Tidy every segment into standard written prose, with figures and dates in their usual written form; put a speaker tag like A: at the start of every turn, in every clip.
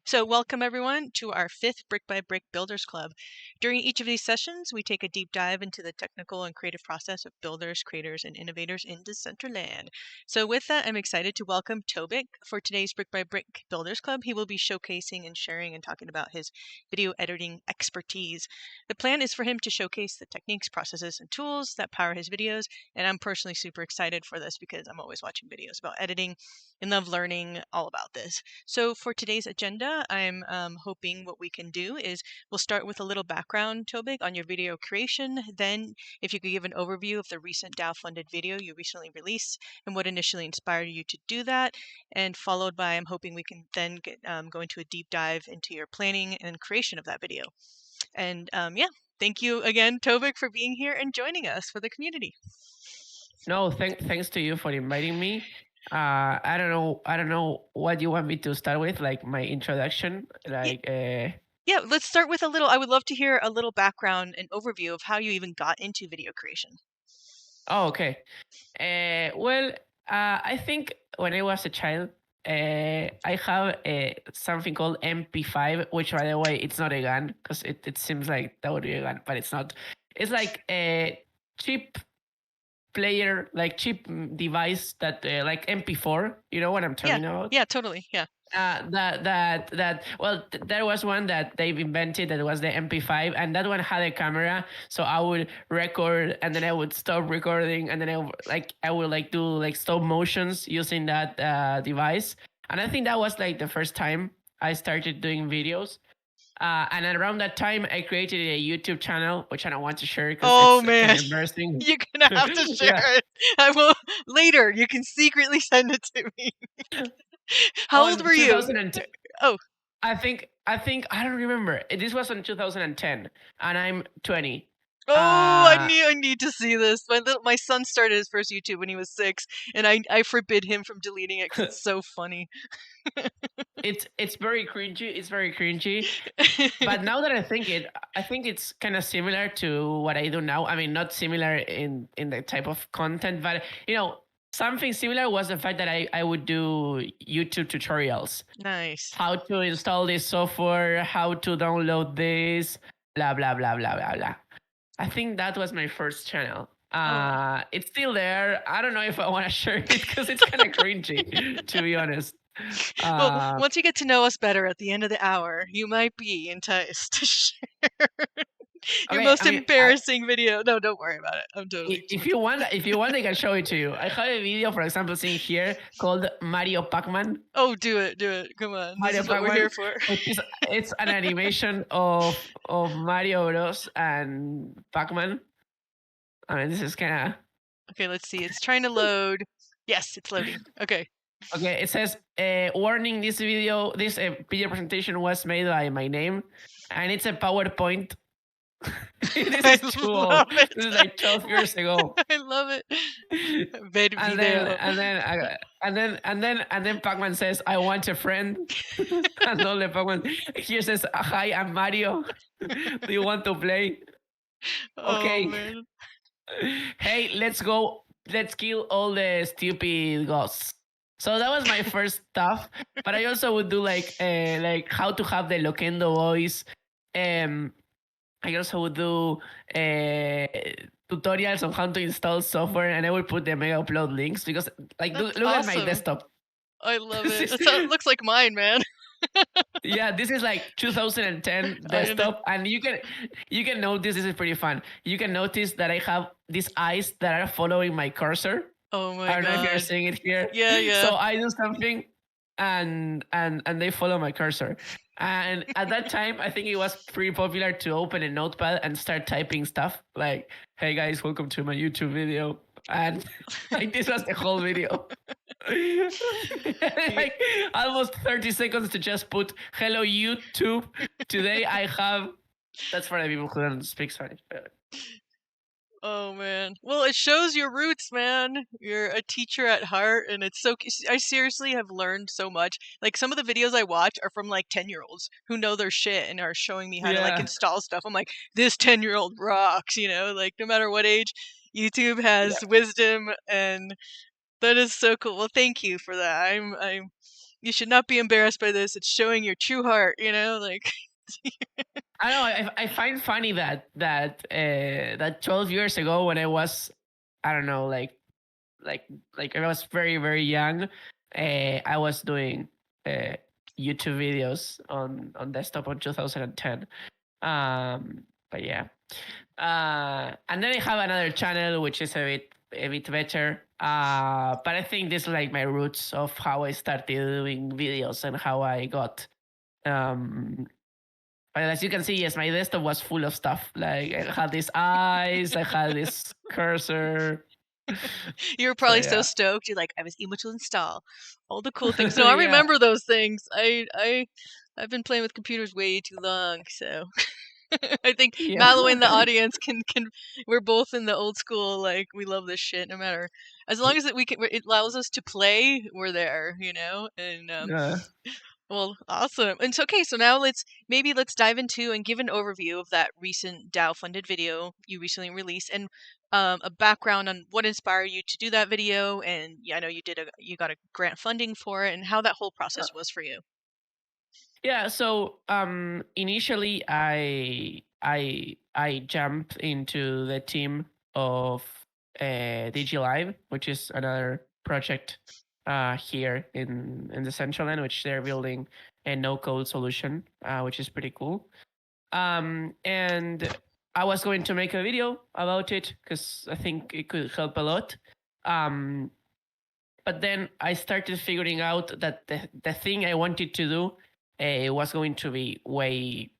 A: So welcome everyone to our 5th Brick by Brick Builders Club. During each of these sessions, we take a deep dive into the technical and creative process of builders, creators, and innovators in Decentraland. So with that, I'm excited to welcome Tobik for today's Brick by Brick Builders Club. He will be showcasing and sharing and talking about his video editing expertise. The plan is for him to showcase the techniques, processes, and tools that power his videos, and I'm personally super excited for this because I'm always watching videos about editing and love learning all about this. So for today's agenda, I'm hoping what we can do is we'll start with a little background, Tobik, on your video creation. Then if you could give an overview of the recent DAO-funded video you recently released and what initially inspired you to do that. And followed by, I'm hoping we can then go into a deep dive into your planning and creation of that video. And yeah, thank you again, Tobik, for being here and joining us for the community.
B: No, thanks to you for inviting me. I don't know what you want me to start with, like my introduction, like.
A: Yeah, let's start with I would love to hear a little background and overview of how you even got into video creation.
B: Oh, okay. Well, I think when I was a child, I have something called MP5, which, by the way, it's not a gun because it seems like that would be a gun, but it's not. It's like a cheap player, like cheap device that like MP4. You know what I'm talking about?
A: Yeah, totally. Yeah.
B: There was one that they've invented that was the MP5, and that one had a camera, so I would record and then I would stop recording, and then I would do like stop motions using that device. And I think that was like the first time I started doing videos. And around that time, I created a YouTube channel, which I don't want to share because it's kind of embarrassing.
A: You're gonna have to share it. I will later. You can secretly send it to me. How old were you?
B: Oh, I think I don't remember. This was in 2010, and I'm 20.
A: Oh, I need to see this. My son started his first YouTube when he was 6, and I forbid him from deleting it because it's so funny.
B: It's very cringy. It's very cringy. But now that I think it's kind of similar to what I do now. I mean, not similar in the type of content, but something similar was the fact that I would do YouTube tutorials.
A: Nice.
B: How to install this software, how to download this, blah blah blah blah blah blah. I think that was my first channel. It's still there. I don't know if I want to share it because it's kind of cringy, to be honest.
A: Well, once you get to know us better at the end of the hour, you might be enticed to share your most embarrassing video. No, don't worry about it. I'm totally.
B: If you want, I can show it to you. I have a video, for example, seen here called Mario Pac-Man.
A: Oh, do it! Come on. Mario Pac-Man. What we're here for.
B: It's an animation of Mario Bros. And Pac-Man. I mean, this is kind of.
A: Okay, let's see. It's trying to load. Yes, it's loading. Okay.
B: Okay, it says, warning, this video presentation was made by my name, and it's a PowerPoint. This is too old. This is like 12 years ago.
A: I love it.
B: And then Pac-Man says, "I want a friend." And all the Pac-Man here says, "Hi, I'm Mario. Do you want to play?" Okay.
A: Man.
B: Hey, let's go. Let's kill all the stupid ghosts. So that was my first stuff, but I also would do like how to have the Loquendo voice. I also would do tutorials on how to install software, and I would put the mega upload links because look at my desktop.
A: I love it. It looks like mine, man.
B: Yeah, this is like 2010 desktop, and you can notice, this is pretty fun. You can notice that I have these eyes that are following my cursor.
A: Oh my god!
B: I don't know if you're seeing it here.
A: Yeah.
B: So I do something, and they follow my cursor. And at that time, I think it was pretty popular to open a notepad and start typing stuff like, "Hey guys, welcome to my YouTube video." And like this was the whole video. Like almost 30 seconds to just put, "Hello YouTube. Today I have." That's for the people who don't speak Spanish.
A: Oh man. Well, it shows your roots, man. You're a teacher at heart, and it's so. I seriously have learned so much. Like some of the videos I watch are from like 10-year-olds who know their shit and are showing me how to like install stuff. I'm like, this 10-year-old rocks, like no matter what age, YouTube has wisdom, and that is so cool. Well, thank you for that. I'm You should not be embarrassed by this. It's showing your true heart, like.
B: I don't know. I find funny that 12 years ago when I was, I don't know, like I was very very young, I was doing uh, YouTube videos on desktop on 2010. But yeah, and then I have another channel which is a bit better. But I think this is like my roots of how I started doing videos and how I got. But as you can see, yes, my desktop was full of stuff. Like I had these eyes, I had this cursor.
A: You were
B: So
A: probably so
B: yeah,
A: stoked. You're like, I was able to install all the cool things. No, I
B: yeah,
A: remember those things. I've been playing with computers way too long, so I think
B: yeah.
A: Mallow in the audience can. We're both in the old school. Like we love this shit. No matter as long as it allows us to play. We're there, And
B: Yeah.
A: well, awesome. And so, okay, so now let's dive into and give an overview of that recent DAO funded video you recently released, and a background on what inspired you to do that video. And yeah, I know you got a grant funding for it, and how that whole process was for you.
B: Yeah, so initially I jumped into the team of DigiLive, which is another project here in the Decentraland, which they're building a no-code solution, which is pretty cool. And I was going to make a video about it because I think it could help a lot. Um, but then I started figuring out that the thing I wanted to do was going to be way,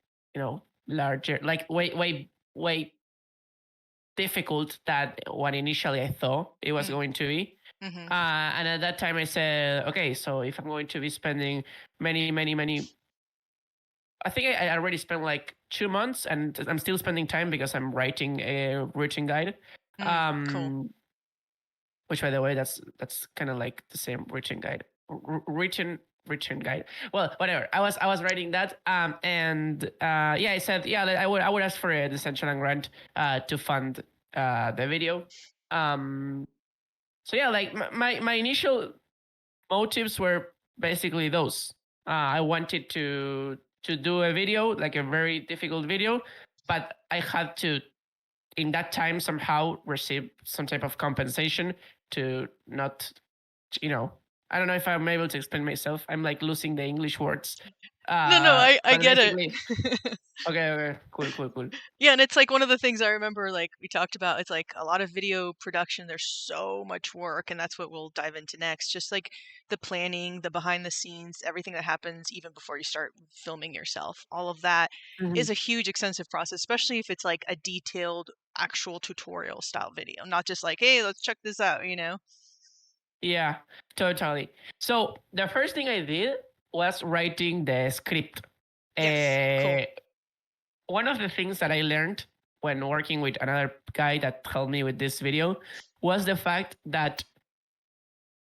B: larger, like way difficult than what initially I thought it was
A: Mm,
B: going to be.
A: mm-hmm.
B: And at that time I said, okay, so if I'm going to be spending many, I think I already spent like 2 months, and I'm still spending time because I'm writing a routine guide.
A: Cool.
B: Um, which by the way, that's kind of like the same written guide, written guide. Well, whatever. I was writing that, and yeah, I said yeah, I would ask for a Decentraland grant to fund the video. Um, so yeah, like my initial motives were basically those. I wanted to do a video, like a very difficult video, but I had to in that time somehow receive some type of compensation to not, you know, I don't know if I'm able to explain myself. I'm like losing the English words.
A: No, I
B: But
A: get it.
B: basically, okay, cool.
A: Yeah, and it's like one of the things I remember, like we talked about. It's like a lot of video production. There's so much work, and that's what we'll dive into next. Just like the planning, the behind the scenes, everything that happens even before you start filming yourself. All of that is
B: Mhm.
A: a huge, extensive process, especially if it's like a detailed, actual tutorial style video, not just like, hey, let's check this out.
B: Yeah, totally. So the first thing I did was writing the script.
A: Yes, cool.
B: Uh, One of the things that I learned when working with another guy that helped me with this video was the fact that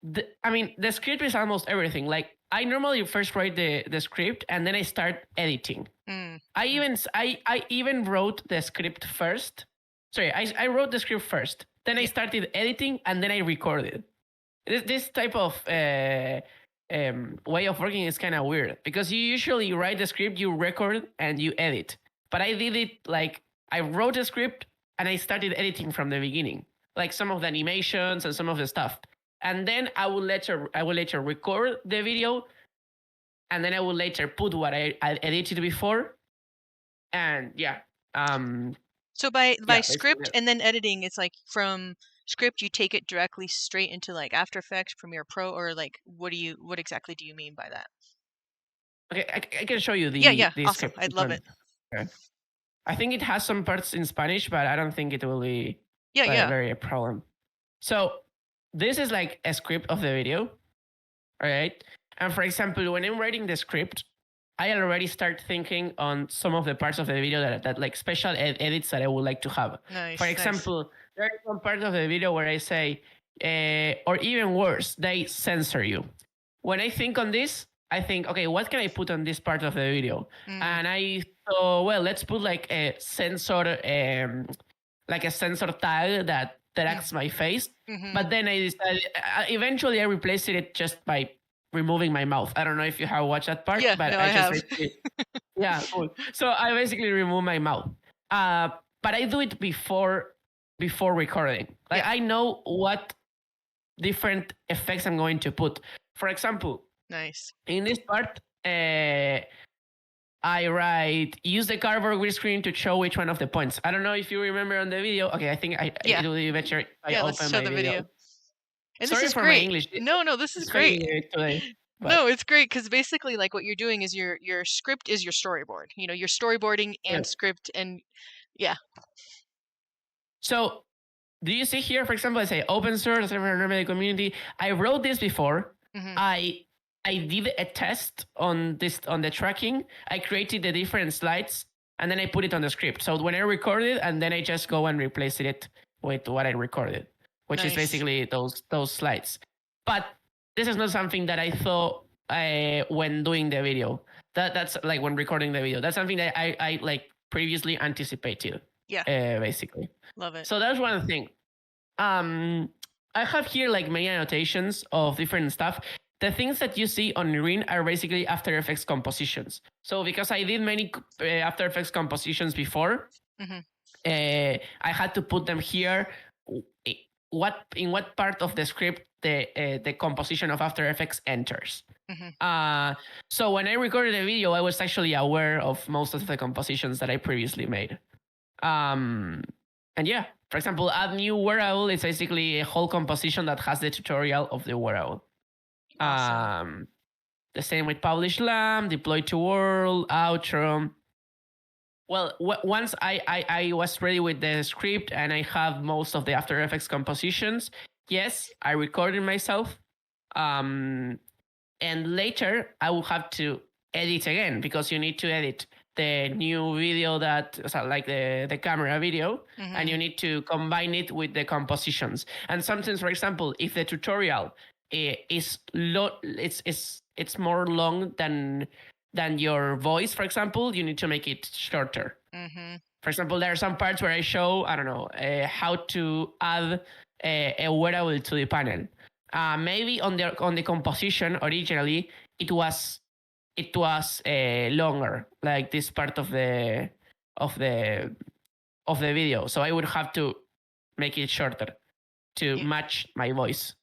B: the script is almost everything. Like I normally first write the script and then I start editing.
A: Mm,
B: I
A: mm,
B: even I even wrote the script first. Sorry, I wrote the script first. Then I
A: yeah.
B: started editing and then I recorded. This type of way of working is kind of weird because you usually write the script, you record, and you edit. But I did it like I wrote a script and I started editing from the beginning, like some of the animations and some of the stuff. And then I will later record the video, and then I will later put what I edited before. And yeah, um,
A: So by
B: yeah, basically.
A: script and then editing, it's like from script you take it directly straight into like After Effects, Premiere Pro, or like what exactly do you mean by that?
B: Okay, I can show you
A: Yeah,
B: the
A: yeah,
B: the
A: awesome.
B: script.
A: I'd love it.
B: Okay. I think it has some parts in Spanish, but I don't think it will be
A: Yeah,
B: like
A: yeah.
B: very a problem. So this is like a script of the video, all right? And for example, when I'm writing the script, I already start thinking on some of the parts of the video that like special edits that I would like to have. For
A: Nice, nice.
B: example, there is one part of the video where I say, or even worse, they censor you. When I think on this, I think, okay, what can I put on this part of the video?
A: Mm,
B: And I thought, well, let's put like a sensor tag that
A: mm,
B: tracks my face.
A: mm-hmm.
B: But then I decided, eventually I replaced it just by removing my mouth. I don't know if you have watched that part,
A: Yeah,
B: but
A: no,
B: I
A: I
B: just
A: have.
B: basically, yeah, cool. So I basically remove my mouth. Uh, but I do it before recording. Like
A: Yeah,
B: I know what different effects I'm going to put. For example,
A: nice.
B: in this part, I write use the cardboard green screen to show each one of the points. I don't know if you remember on the video. Okay, I think
A: Yeah,
B: it will be better if I
A: yeah, let's
B: open
A: show
B: my
A: the
B: video.
A: video. And this
B: Sorry
A: is
B: for my
A: great.
B: English.
A: No, no, this is
B: It's
A: great.
B: failing today,
A: No,
B: but
A: it's great because basically, like, what you're doing is your script is your storyboard. You know, you're storyboarding
B: yeah.
A: and script, and yeah.
B: So do you see here, for example, I say open source, remember the community. I wrote this before.
A: Hmm.
B: I did a test on the tracking. I created the different slides and then I put it on the script. So when I record it, and then I just go and replace it with what I recorded, which is
A: Nice.
B: basically those slides. But this is not something that I thought when doing the video. That's like when recording the video. That's something that I like previously anticipated,
A: Yeah,
B: basically.
A: love it.
B: So that's one thing. I have here like many annotations of different stuff. The things that you see on green are basically After Effects compositions. So because I did many After Effects compositions before,
A: Hmm.
B: I had to put them here. In what part of the script the composition of After Effects enters.
A: Hmm.
B: So when I recorded the video, I was actually aware of most of the compositions that I previously made. Um, and yeah, for example, add new wearable is basically a whole composition that has the tutorial of the wearable.
A: Awesome.
B: The same with publish lamp, deploy to world, outro. Well, once I was ready with the script and I have most of the After Effects compositions, yes, I recorded myself. Um, and later I will have to edit again because you need to edit the new video like the camera video, and
A: Hmm.
B: you need to combine it with the compositions. And sometimes, for example, if the tutorial it's more long than your voice, for example, you need to make it shorter.
A: Hmm.
B: For example, there are some parts where I show, I don't know, how to add a wearable to the panel. Maybe on the composition originally it was longer, like this part of the of the video. So I would have to make it shorter to
A: Yeah.
B: match my voice.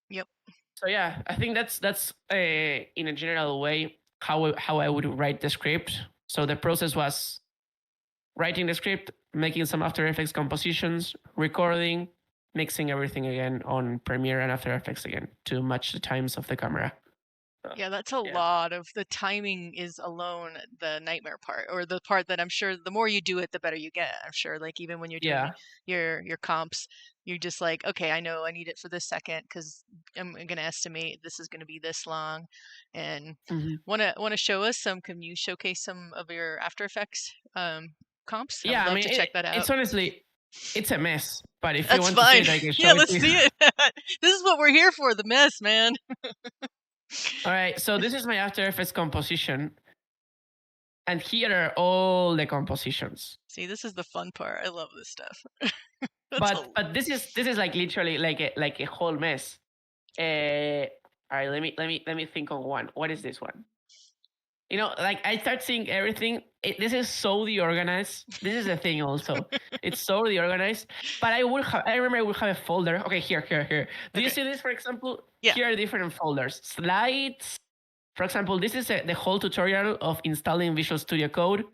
A: Yep.
B: So yeah, I think that's in a general way how I would write the script. So the process was writing the script, making some After Effects compositions, recording, mixing everything again on Premiere and After Effects again to match the times of the camera. So,
A: Yeah, that's a
B: yeah.
A: lot of the timing is alone the nightmare part, or the part that I'm sure the more you do it, the better you get. I'm sure, like even when you're doing
B: Yeah.
A: your comps, you're just like, okay, I know I need it for this second because I'm gonna estimate this is gonna be this long, and
B: Mhm.
A: wanna show us some? Can you showcase some of your After Effects comps? I would
B: Yeah, I
A: love
B: mean,
A: to check that
B: it's
A: out.
B: honestly, it's a mess. But if you
A: That's
B: want to see
A: fine.
B: it, I can show
A: Yeah,
B: it
A: let's
B: to you.
A: see it. This is what we're here for, the mess, man.
B: All right, so this is my After Effects composition, and here are all the compositions.
A: See, this is the fun part. I love this stuff. That's
B: But this is like literally like a whole mess. All right, let me think on one. What is this one? Like I start seeing everything. This is so deorganized. This is the thing also. It's so deorganized. But I remember I would have a folder. Okay, here. Do you
A: okay.
B: see this, for example?
A: Yeah.
B: Here are different folders. Slides. For example, this is the whole tutorial of installing Visual Studio Code.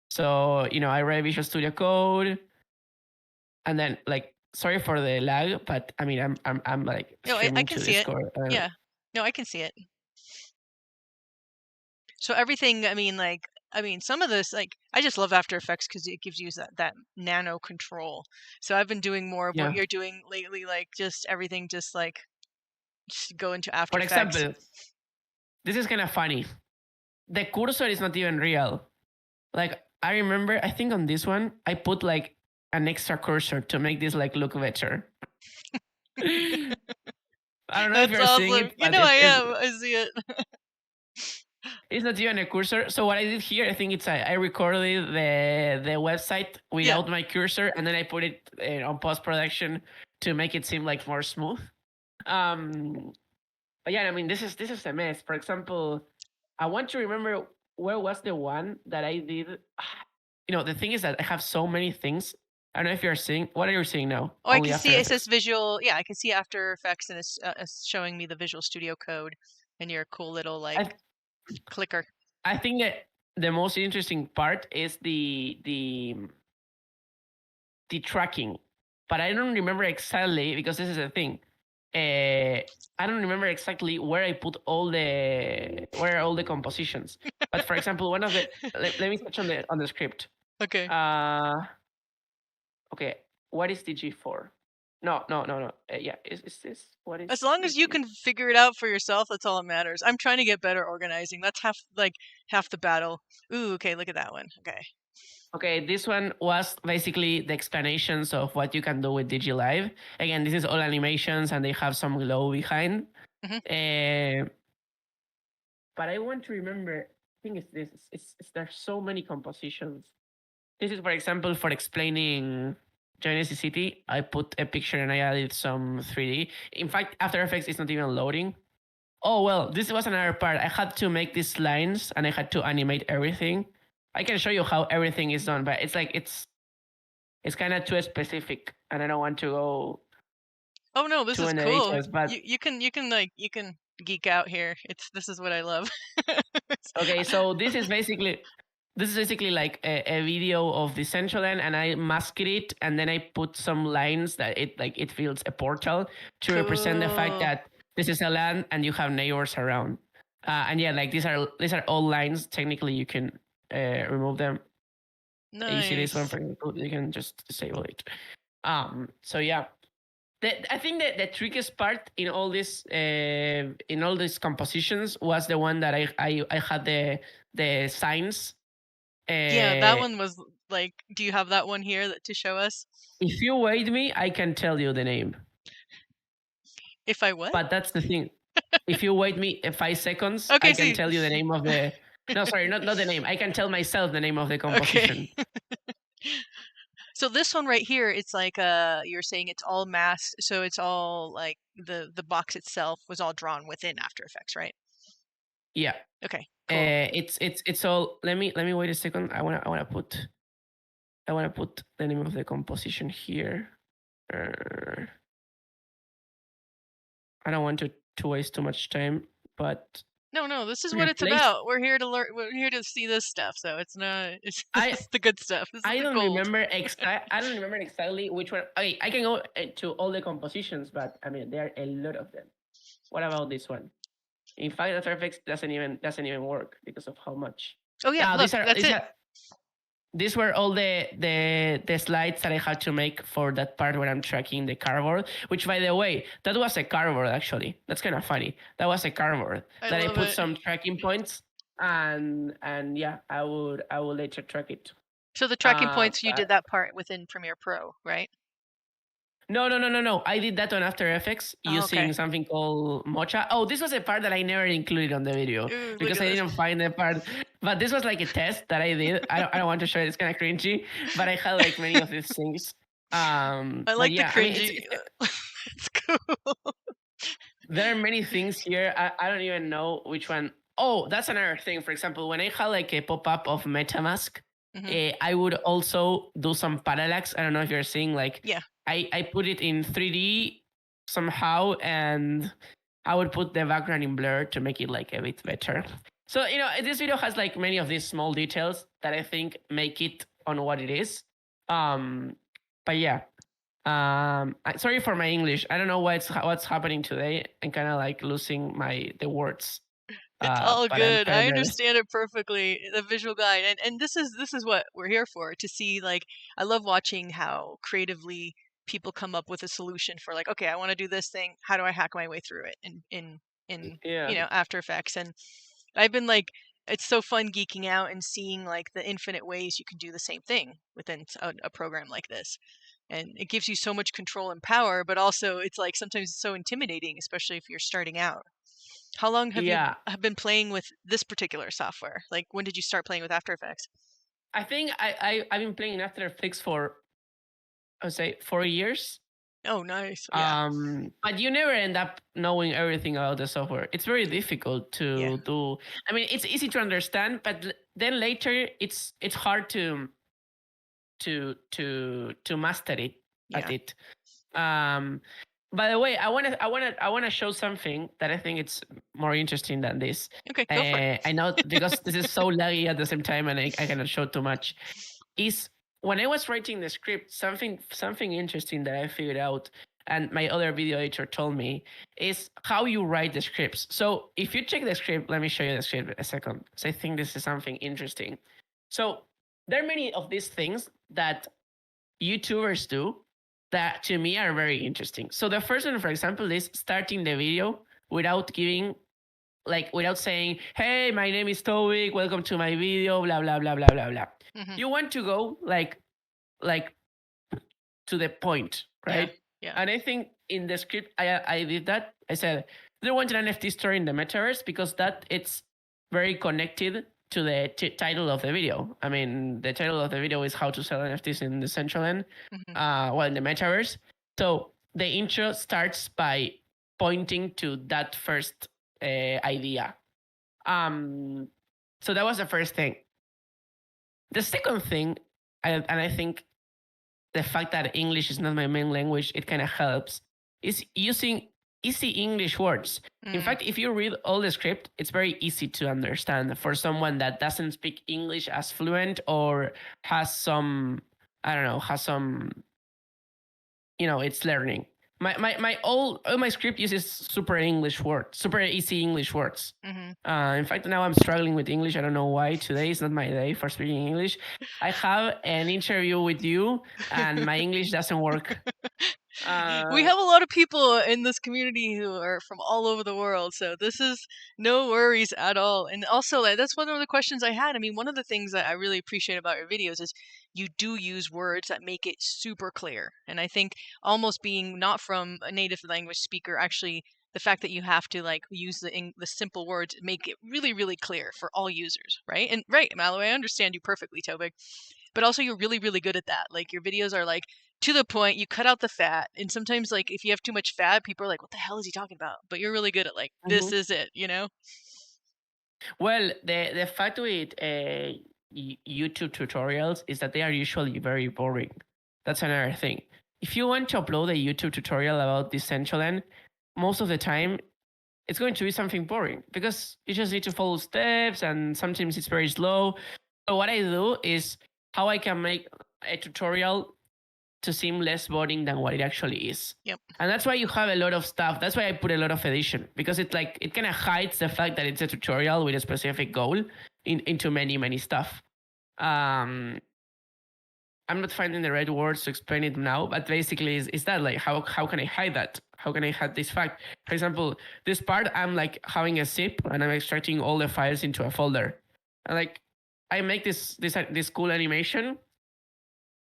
B: So, I read Visual Studio Code, and then like, sorry for the lag, but I mean, I'm like
A: No, I
B: streaming
A: can
B: to
A: see it.
B: Discord.
A: Yeah. No, I can see it. So everything, some of this, like, I just love After Effects because it gives you that nano control. So I've been doing more of what
B: Yeah.
A: you're doing lately, like just everything, just like just go into After
B: For
A: Effects.
B: example, this is kind of funny. The cursor is not even real. Like I remember, I think on this one I put like an extra cursor to make this like look better. I don't know if
A: That's
B: you're seeing
A: awesome.
B: it,
A: You
B: but
A: know I am. I see it.
B: it's not even a cursor. So what I did here, I think it's I recorded the website
A: Yeah.
B: without my cursor, and then I put it on post production to make it seem like more smooth. Um, But yeah, I mean, this is a mess. For example, I want to remember where was the one that I did. The thing is that I have so many things. I don't know if you're seeing. What are you seeing now?
A: Oh, I
B: Only
A: can
B: After
A: see it says
B: Effects.
A: visual. Yeah, I can see After Effects, and it's showing me the Visual Studio Code and your cool little like
B: I
A: clicker.
B: I think that the most interesting part is the tracking, but I don't remember exactly because this is the thing. I don't remember exactly where I put all the compositions. But for example, one of the let me touch on the script.
A: Okay.
B: Uh, okay, what is the G4? No, no, no, no. Yeah, is this what
A: As
B: is
A: long
B: the
A: as you
B: G?
A: can figure it out for yourself, that's all that matters. I'm trying to get better organizing. That's half the battle. Ooh, okay, look at that one. Okay.
B: Okay, this one was basically the explanations of what you can do with DigiLive. Again, this is all animations and they have some glow behind.
A: Hmm.
B: Uh, but I want to remember. I think it's this. There's so many compositions. This is, for example, for explaining Genesis City. I put a picture and I added some 3D. In fact, After Effects is not even loading. Oh well, this was another part. I had to make these lines and I had to animate everything. I can show you how everything is done, but it's kind of too specific, and I don't want to go
A: Oh no, this
B: too
A: is
B: in the
A: cool.
B: details. But
A: You can geek out here. This is what I love.
B: okay, so this is basically like a video of the Decentraland, and I masked it, and then I put some lines that it feels a portal to represent the fact
A: Cool.
B: that this is a land and you have neighbors around. And yeah, like these are all lines. Technically, you can remove them. You see this one,
A: Nice.
B: for example, you can just disable it. So yeah, I think that the trickiest part in all these compositions was the one that I had the signs.
A: Yeah, that
B: Uh,
A: one was like, do you have that one here to show us?
B: if you wait me, I can tell you the name.
A: If I what?
B: But that's the thing. If you wait me 5 seconds, I
A: Okay,
B: can
A: see.
B: tell you the name of the. No, sorry, not the name. I can tell myself the name of the
A: Okay.
B: composition.
A: So this one right here, it's like you're saying it's all masked, so it's all like the box itself was all drawn within After Effects, right?
B: Yeah.
A: Okay, cool.
B: It's all. Let me wait a second. I wanna put the name of the composition here. Uh, I don't want to waste too much time, but
A: No, this is what it's
B: replace.
A: about. We're here to learn. We're here to see this stuff. So it's not. It's this
B: I
A: is the good stuff. This is
B: I
A: the
B: don't
A: gold.
B: remember I don't remember exactly which one. Okay, I can go to all the compositions, but I mean there are a lot of them. What about this one? In fact, After Effects doesn't even work because of how much.
A: Oh yeah,
B: Now
A: look, that's it.
B: these were all the slides that I had to make for that part where I'm tracking the cardboard. Which, by the way, that was a cardboard actually. That's kind of funny. That was a cardboard
A: I
B: that I
A: love
B: put
A: it.
B: some tracking points, and yeah, I will later track it.
A: So the tracking points, you did
B: But
A: that part within Premiere Pro, right?
B: no, no, no, no, no. I did that on After Effects
A: Oh, okay.
B: using something called Mocha. Oh, this was a part that I never included on the video
A: Ooh, look
B: because
A: at
B: I
A: this.
B: didn't find the part. But this was like a test that I did. I don't want to show it. It's kind of cringy, but I had like many of these things.
A: I
B: But
A: like the
B: yeah, I mean,
A: cringy. It's cool.
B: there are many things here. I don't even know which one. Oh, that's another thing. For example, when I had like a pop up of MetaMask,
A: Hmm.
B: I would also do some parallax. I don't know if you're seeing like
A: Yeah.
B: I put it in 3D somehow, and I would put the background in blur to make it like a bit better. So this video has like many of these small details that I think make it on what it is. Um, but yeah, sorry for my English. I don't know what's happening today. I'm kind of like losing the words.
A: It's all
B: But I'm
A: good.
B: kind of
A: I
B: nervous.
A: understand it perfectly. The visual guide, and this is what we're here for, to see like I love watching how creatively people come up with a solution for like, okay, I want to do this thing. How do I hack my way through it in
B: Yeah,
A: After Effects? And I've been like, it's so fun geeking out and seeing like the infinite ways you can do the same thing within a program like this. And it gives you so much control and power, but also it's like sometimes it's so intimidating, especially if you're starting out. How long have you
B: yeah.
A: have been playing with this particular software? Like, when did you start playing with After Effects?
B: I think I've been playing After Effects for I would say 4 years.
A: Oh, nice. Yeah.
B: But you never end up knowing everything about the software. It's very difficult
A: Yeah.
B: to do. I mean, it's easy to understand, but then later it's hard to master it at
A: Yeah.
B: it. Um, by the way, I wanna show something that I think it's more interesting than this.
A: Okay, go for it.
B: I know because this is so laggy at the same time, and I cannot show too much. Is when I was writing the script, something interesting that I figured out, and my other video editor told me, is how you write the scripts. So if you check the script, let me show you the script a second, because I think this is something interesting. So there are many of these things that YouTubers do that to me are very interesting. So the first one, for example, is starting the video without giving, like, without saying, "Hey, my name is Tobik. Welcome to my video." Blah blah blah blah blah blah.
A: Hmm.
B: You want to go like to the point,
A: Yeah.
B: right?
A: Yeah.
B: And I think in the script I did that. I said there want an NFT store in the metaverse because that it's very connected to the title of the video. I mean, the title of the video is how to sell NFTs in the Decentraland,
A: Hmm.
B: well, in the metaverse. So the intro starts by pointing to that first idea. Um, so that was the first thing. The second thing, and I think the fact that English is not my main language, it kind of helps, is using easy English words. In
A: Mm.
B: fact, if you read all the script, it's very easy to understand for someone that doesn't speak English as fluent or has some, I don't know, has some, it's learning. My all my script uses super English words, super easy English words.
A: Hmm.
B: In fact, now I'm struggling with English. I don't know why. Today is not my day for speaking English. I have an interview with you, and my English doesn't work.
A: We
B: Uh,
A: have a lot of people in this community who are from all over the world, so this is no worries at all. And also, like, that's one of the questions I had. I mean, one of the things that I really appreciate about your videos is you do use words that make it super clear. And I think almost being not from a native language speaker, actually, the fact that you have to like use the simple words make it really really clear for all users, right? And right, Malloy, I understand you perfectly, Tobik, but also you're really really good at that. Like your videos are like to the point, you cut out the fat, and sometimes like if you have too much fat, people are like, what the hell is he talking about? But you're really good at like, this
B: mhm.
A: is it, you know?
B: Well, the fact with YouTube tutorials is that they are usually very boring. That's another thing. If you want to upload a YouTube tutorial about Decentraland, most of the time it's going to be something boring because you just need to follow steps and sometimes it's very slow. So what I do is how I can make a tutorial to seem less boring than what it actually is.
A: Yep.
B: And that's why you have a lot of stuff. That's why I put a lot of edition because it kind of hides the fact that it's a tutorial with a specific goal into many stuff. Um, I'm not finding the right words to explain it now, but basically is that like how can I hide that? How can I hide this fact? For example, this part I'm like having a zip and I'm extracting all the files into a folder. And like I make this cool animation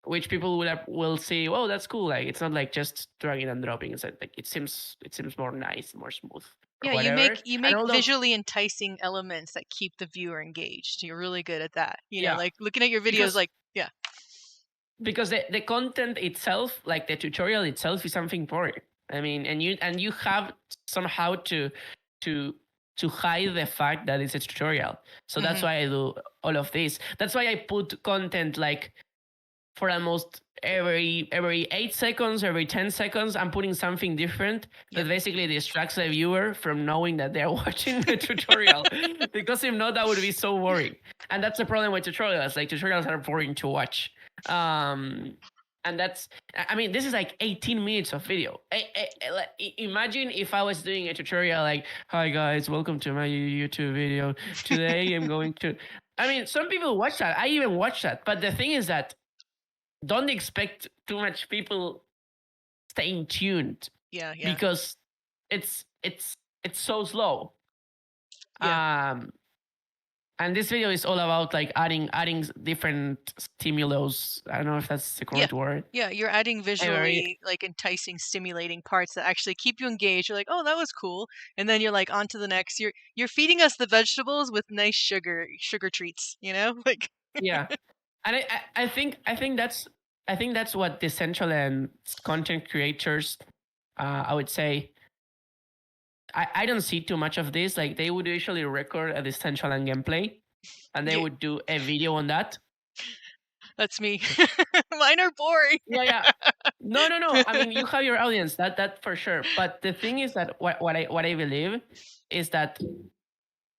B: which people will see, oh, that's cool. Like it's not like just dragging and dropping. It's like it seems more nice, more smooth, or
A: Yeah,
B: whatever.
A: you
B: And
A: make
B: all of
A: visually enticing elements that keep the viewer engaged. You're really good at that. You know,
B: yeah,
A: like looking at your videos,
B: because
A: like, yeah.
B: because the content itself, like the tutorial itself, is something boring. I mean, and you have somehow to to hide the fact that it's a tutorial. So that's
A: Hmm.
B: why I do all of this. That's why I put content like for almost every 8 seconds, every 10 seconds, I'm putting something different that
A: Yep.
B: basically distracts the viewer from knowing that they're watching the tutorial. Because if not, that would be so boring. And that's the problem with tutorials. Like tutorials are boring to watch. Um, and that's, I mean, this is like 18 minutes of video. Imagine if I was doing a tutorial like, hi guys, welcome to my YouTube video. Today I'm going to, I mean, some people watch that. I even watch that. But the thing is that don't expect too much people staying tuned
A: Yeah. Yeah.
B: because it's so slow.
A: Yeah.
B: Um, and this video is all about like adding different stimulus. I don't know if that's the
A: Yeah.
B: correct word.
A: Yeah, you're adding
B: Very
A: visually like enticing, stimulating parts that actually keep you engaged. You're like, "Oh, that was cool." And then you're like on to the next. You're feeding us the vegetables with nice sugar treats, you know? Like
B: yeah, and I think that's I think that's what Decentraland content creators, I would say, I don't see too much of this. Like they would usually record a Decentraland gameplay, and they
A: Yeah,
B: would do a video on that.
A: that's me. Mine are boring.
B: Yeah, yeah. No, no, no. I mean, you have your audience. That for sure. But the thing is that what I believe is that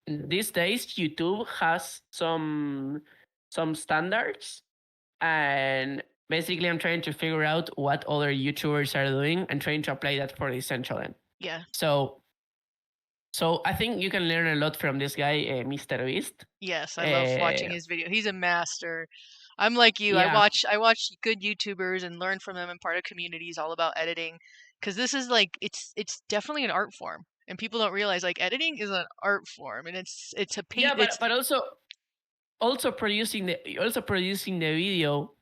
B: these days YouTube has some standards, and basically I'm trying to figure out what other YouTubers are doing and trying to apply that for Decentraland.
A: Yeah.
B: So so I think you can learn a lot from this guy, Mr. Beast.
A: Yes, I love watching
B: Uh,
A: his video. He's a master. I'm like you. I
B: yeah,
A: watch I watch good YouTubers and learn from them and part of communities all about editing because this is like it's definitely an art form and people don't realize like editing is an art form and it's a
B: yeah,
A: paint it's
B: but also producing the video.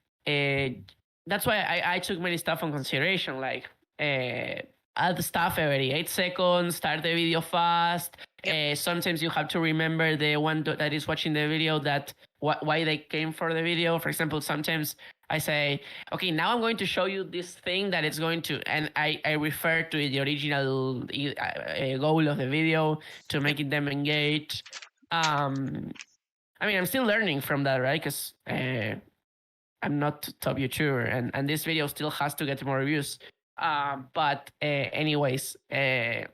B: That's why I took many stuff on consideration, like add the stuff every 8 seconds, start the video fast.
A: yep,
B: Sometimes you have to remember the one that is watching the video that why they came for the video. For example, sometimes I say, okay, now I'm going to show you this thing that it's going to, and I refer to the original goal of the video to
A: yep.
B: making them engage. Um, I mean, I'm still learning from that, right? Because I'm not top YouTuber, and this video still has to get more views. But anyways, I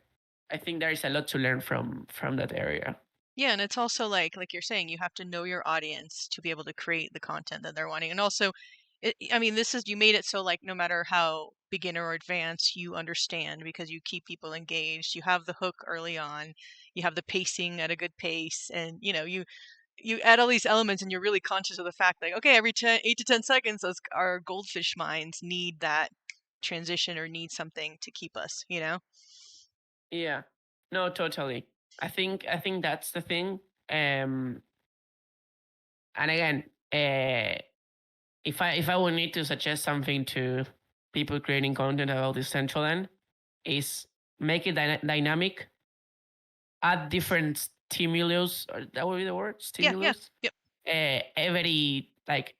B: think there is a lot to learn from that area.
A: Yeah, and it's also like you're saying, you have to know your audience to be able to create the content that they're wanting. And also, I mean, this is you made it so like no matter how beginner or advanced, you understand because you keep people engaged. You have the hook early on, you have the pacing at a good pace, and you add all these elements, and you're really conscious of the fact like okay, every 8 to 10 seconds, those our goldfish minds need that transition or need something to keep us. You know?
B: Yeah, no, totally. I think that's the thing. Um, and again, if I would need to suggest something to people creating content about this central end, is make it dynamic, add different stimulus, or that would be the word,
A: Yeah, yeah,
B: stimulus.
A: yep.
B: Every, like,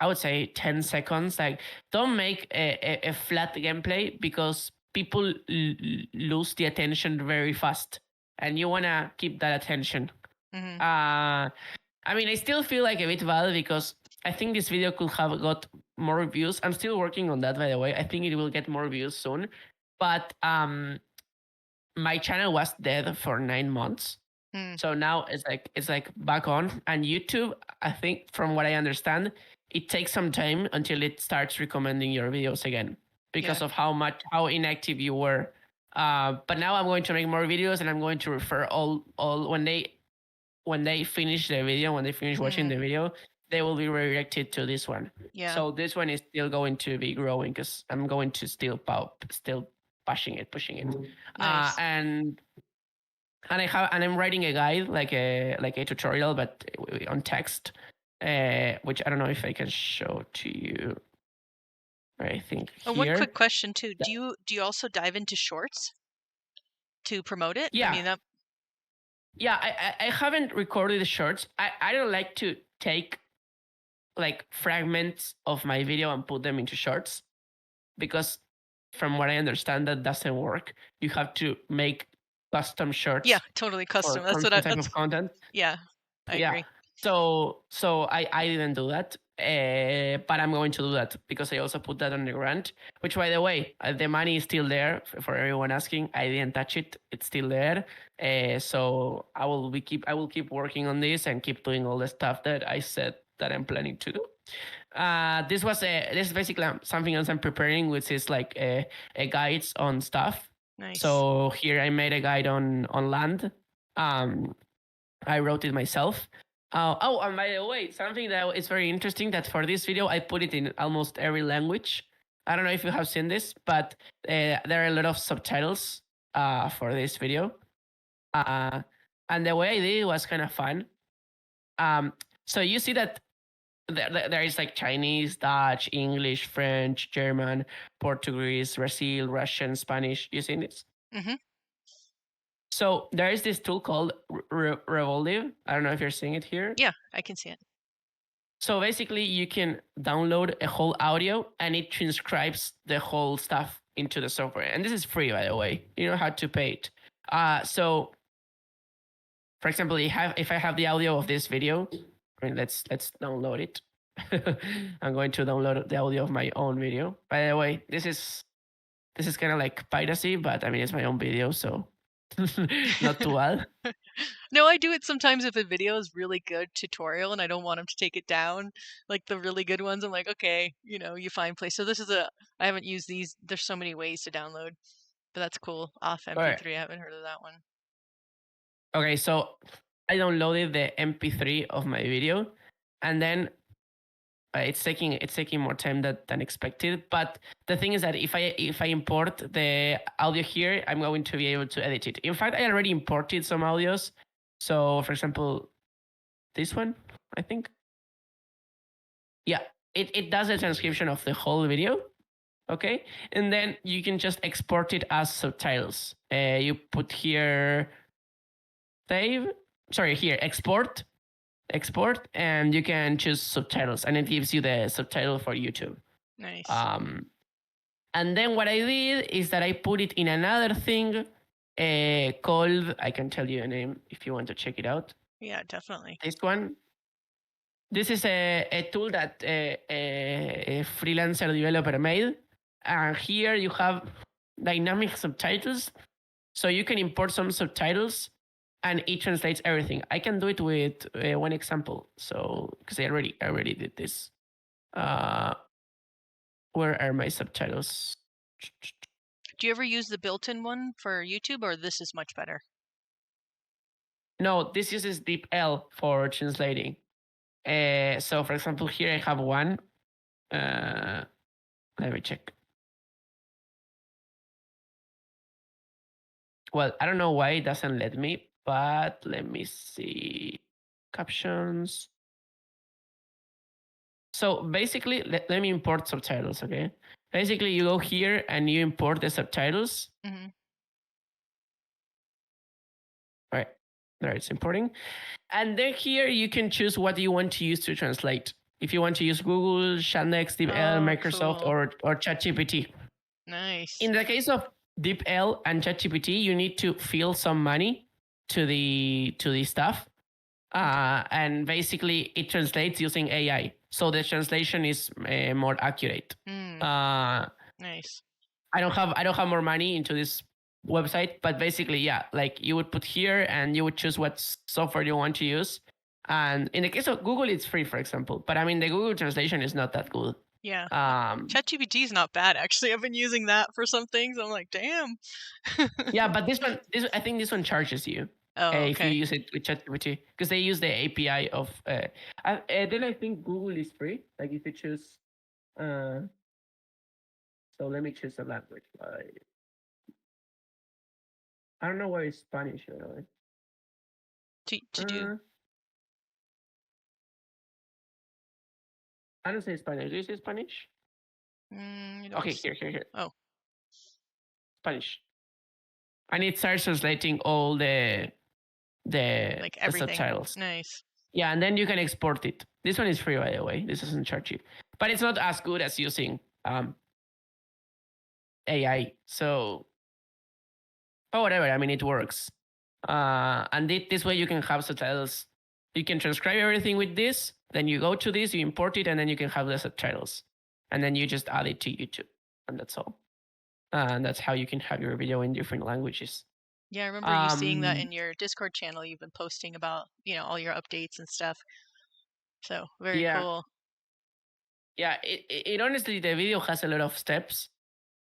B: I would say 10 seconds. Like, don't make a flat gameplay because people lose the attention very fast, and you wanna keep that attention.
A: Hmm.
B: Uh, I mean, I still feel like a bit bad because I think this video could have got more views. I'm still working on that, by the way. I think it will get more views soon. But my channel was dead for 9 months,
A: Mm,
B: so now it's like back on. And YouTube, I think from what I understand, it takes some time until it starts recommending your videos again
A: yeah.
B: because of how inactive you were. But now I'm going to make more videos, and I'm going to refer all when they finish the video, when they finish watching
A: Mm,
B: the video, they will be redirected to this one.
A: yeah.
B: So this one is still going to be growing because I'm going to still pushing it.
A: Nice.
B: And I'm writing a guide, like a tutorial, but on text, which I don't know if I can show to you. I think
A: One
B: here.
A: quick question too.
B: Yeah,
A: Do you also dive into shorts to promote it? I
B: yeah,
A: mean that
B: yeah. I haven't recorded the shorts. I don't like to take like fragments of my video and put them into shorts because from what I understand that doesn't work. You have to make custom
A: yeah,
B: shorts
A: totally
B: for
A: custom. That's what
B: some type
A: that's
B: of content.
A: yeah, I
B: Yeah.
A: agree.
B: So I didn't do that, but I'm going to do that because I also put that on the grant. Which, by the way, the money is still there for everyone asking. I didn't touch it; it's still there. So I will keep working on this and keep doing all the stuff that I said that I'm planning to do. This is basically something else I'm preparing, which is like a guides on stuff.
A: Nice.
B: So here I made a guide on land. Um, I wrote it myself. And by the way, something that is very interesting that for this video I put it in almost every language. I don't know if you have seen this, but there are a lot of subtitles for this video. Uh, and the way I did it was kind of fun. So you see that there is like Chinese, Dutch, English, French, German, Portuguese, Brazil, Russian, Spanish. You seen this?
A: Mhm.
B: So there is this tool called Revolve. I don't know if you're seeing it here.
A: Yeah, I can see it.
B: So basically, you can download a whole audio and it transcribes the whole stuff into the software. And this is free, by the way. You don't have to pay it. So, for example, if I have the audio of this video, I mean, let's download it. I'm going to download the audio of my own video. By the way, this is kind of like piracy, but I mean it's my own video, so not too bad.
A: No, I do it sometimes if a video is really good tutorial and I don't want them to take it down. Like the really good ones, I'm like, okay, you find place. So I haven't used these. There's so many ways to download, but that's cool. Off
B: All right.
A: MP3, I haven't heard of that one.
B: Okay, so I downloaded the MP3 of my video, and then it's taking more time than expected. But the thing is that if I import the audio here, I'm going to be able to edit it. In fact, I already imported some audios. So, for example, this one, I think. Yeah, it does a transcription of the whole video. Okay, and then you can just export it as subtitles. You put here save. Sorry, here export, and you can choose subtitles, and it gives you the subtitle for YouTube.
A: Nice.
B: And then what I did is that I put it in another thing called. I can tell you a name if you want to check it out.
A: Yeah, definitely.
B: This one. This is a tool that a freelancer developer made. And here you have dynamic subtitles. So you can import some subtitles and it translates everything. I can do it with one example. So, because I already did this. Where are my subtitles?
A: Do you ever use the built-in one for YouTube, or this is much better?
B: No, this uses DeepL for translating. So, for example, here I have one. Let me check. Well, I don't know why it doesn't let me, but let me see. Captions. So basically, let me import subtitles, okay? Basically, you go here and you import the subtitles.
A: Mm-hmm.
B: All right, there it's importing. And then here you can choose what you want to use to translate. If you want to use Google, Yandex, DeepL, Microsoft,
A: cool.
B: or ChatGPT.
A: Nice.
B: In the case of DeepL and ChatGPT, you need to fill some money to the stuff, and basically it translates using AI, so the translation is more accurate.
A: Nice.
B: I don't have more money into this website, but basically, yeah, like you would put here and you would choose what software you want to use. And in the case of Google, it's free, for example. But I mean, the Google translation is not that good.
A: Yeah. ChatGPT is not bad, actually. I've been using that for some things. I'm like, damn.
B: Yeah, but I think this one charges you.
A: Oh,
B: if you
A: okay.
B: use it with ChatGPT, because they use the API of. Then I think Google is free. Like if you choose. So let me choose a language. I don't know why it's Spanish. By the way.
A: To do.
B: I don't say Spanish. Do you say Spanish? Okay, here.
A: Oh.
B: Spanish. And it starts translating all the
A: Like everything.
B: the subtitles.
A: Nice.
B: Yeah, and then you can export it. This one is free, by the way. This doesn't charge you, but it's not as good as using AI. So, but whatever. I mean, it works. And this way you can have subtitles. You can transcribe everything with this. Then you go to this, you import it, and then you can have the subtitles. And then you just add it to YouTube, and that's all. And that's how you can have your video in different languages.
A: Yeah, I remember you seeing that in your Discord channel. You've been posting about, all your updates and stuff. So very cool.
B: Yeah, it honestly, the video has a lot of steps.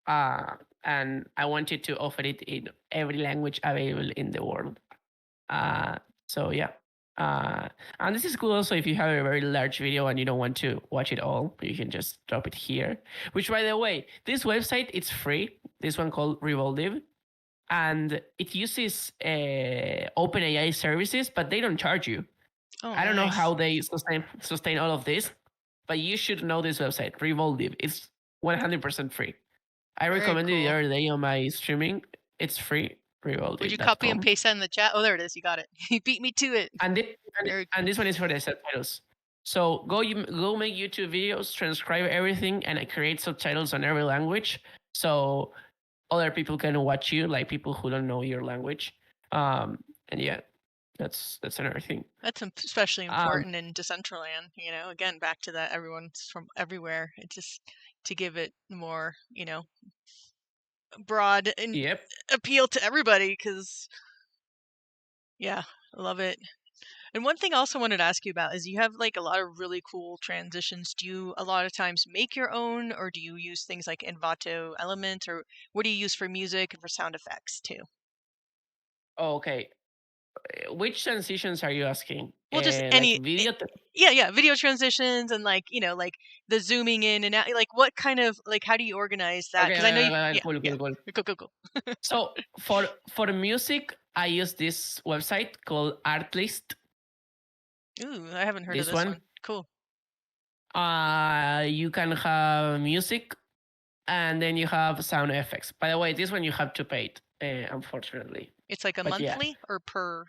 B: And I wanted to offer it in every language available in the world. So yeah. And this is cool also if you have a very large video and you don't want to watch it all, you can just drop it here. Which, by the way, this website, it's free. This one called Revolve. And it uses OpenAI services, but they don't charge you.
A: Oh,
B: I don't know how they sustain all of this, but you should know this website, Revolve. It's 100% free. I recommended it the other day on my streaming. It's free. Revolve.
A: Would you copy and paste that in the chat? Oh, there it is. You got it. You beat me to it.
B: And this one is for the subtitles. So go make YouTube videos, transcribe everything, and create subtitles on every language. So other people can watch you, like people who don't know your language. And yeah, that's another thing.
A: That's especially
B: Um,
A: important in Decentraland. Again, back to that everyone's from everywhere. It's just to give it more, broad and
B: yep.
A: appeal to everybody. Because yeah, I love it. And one thing I also wanted to ask you about is you have like a lot of really cool transitions. Do you a lot of times make your own, or do you use things like Envato Element, or what do you use for music and for sound effects too?
B: Oh, okay. Which transitions are you asking?
A: Well, just
B: Like
A: any,
B: video?
A: yeah, yeah, video transitions and like like the zooming in and out. Like, what kind of like how do you organize that?
B: Okay,
A: Because I know you, yeah,
B: cool,
A: yeah,
B: cool, cool.
A: cool, cool, cool.
B: So for the music, I use this website called Artlist.
A: Ooh, I haven't heard of
B: This
A: this
B: one.
A: one. Cool.
B: You can have music, and then you have sound effects. By the way, this one you have to pay it, unfortunately.
A: It's like a
B: But yeah,
A: monthly or per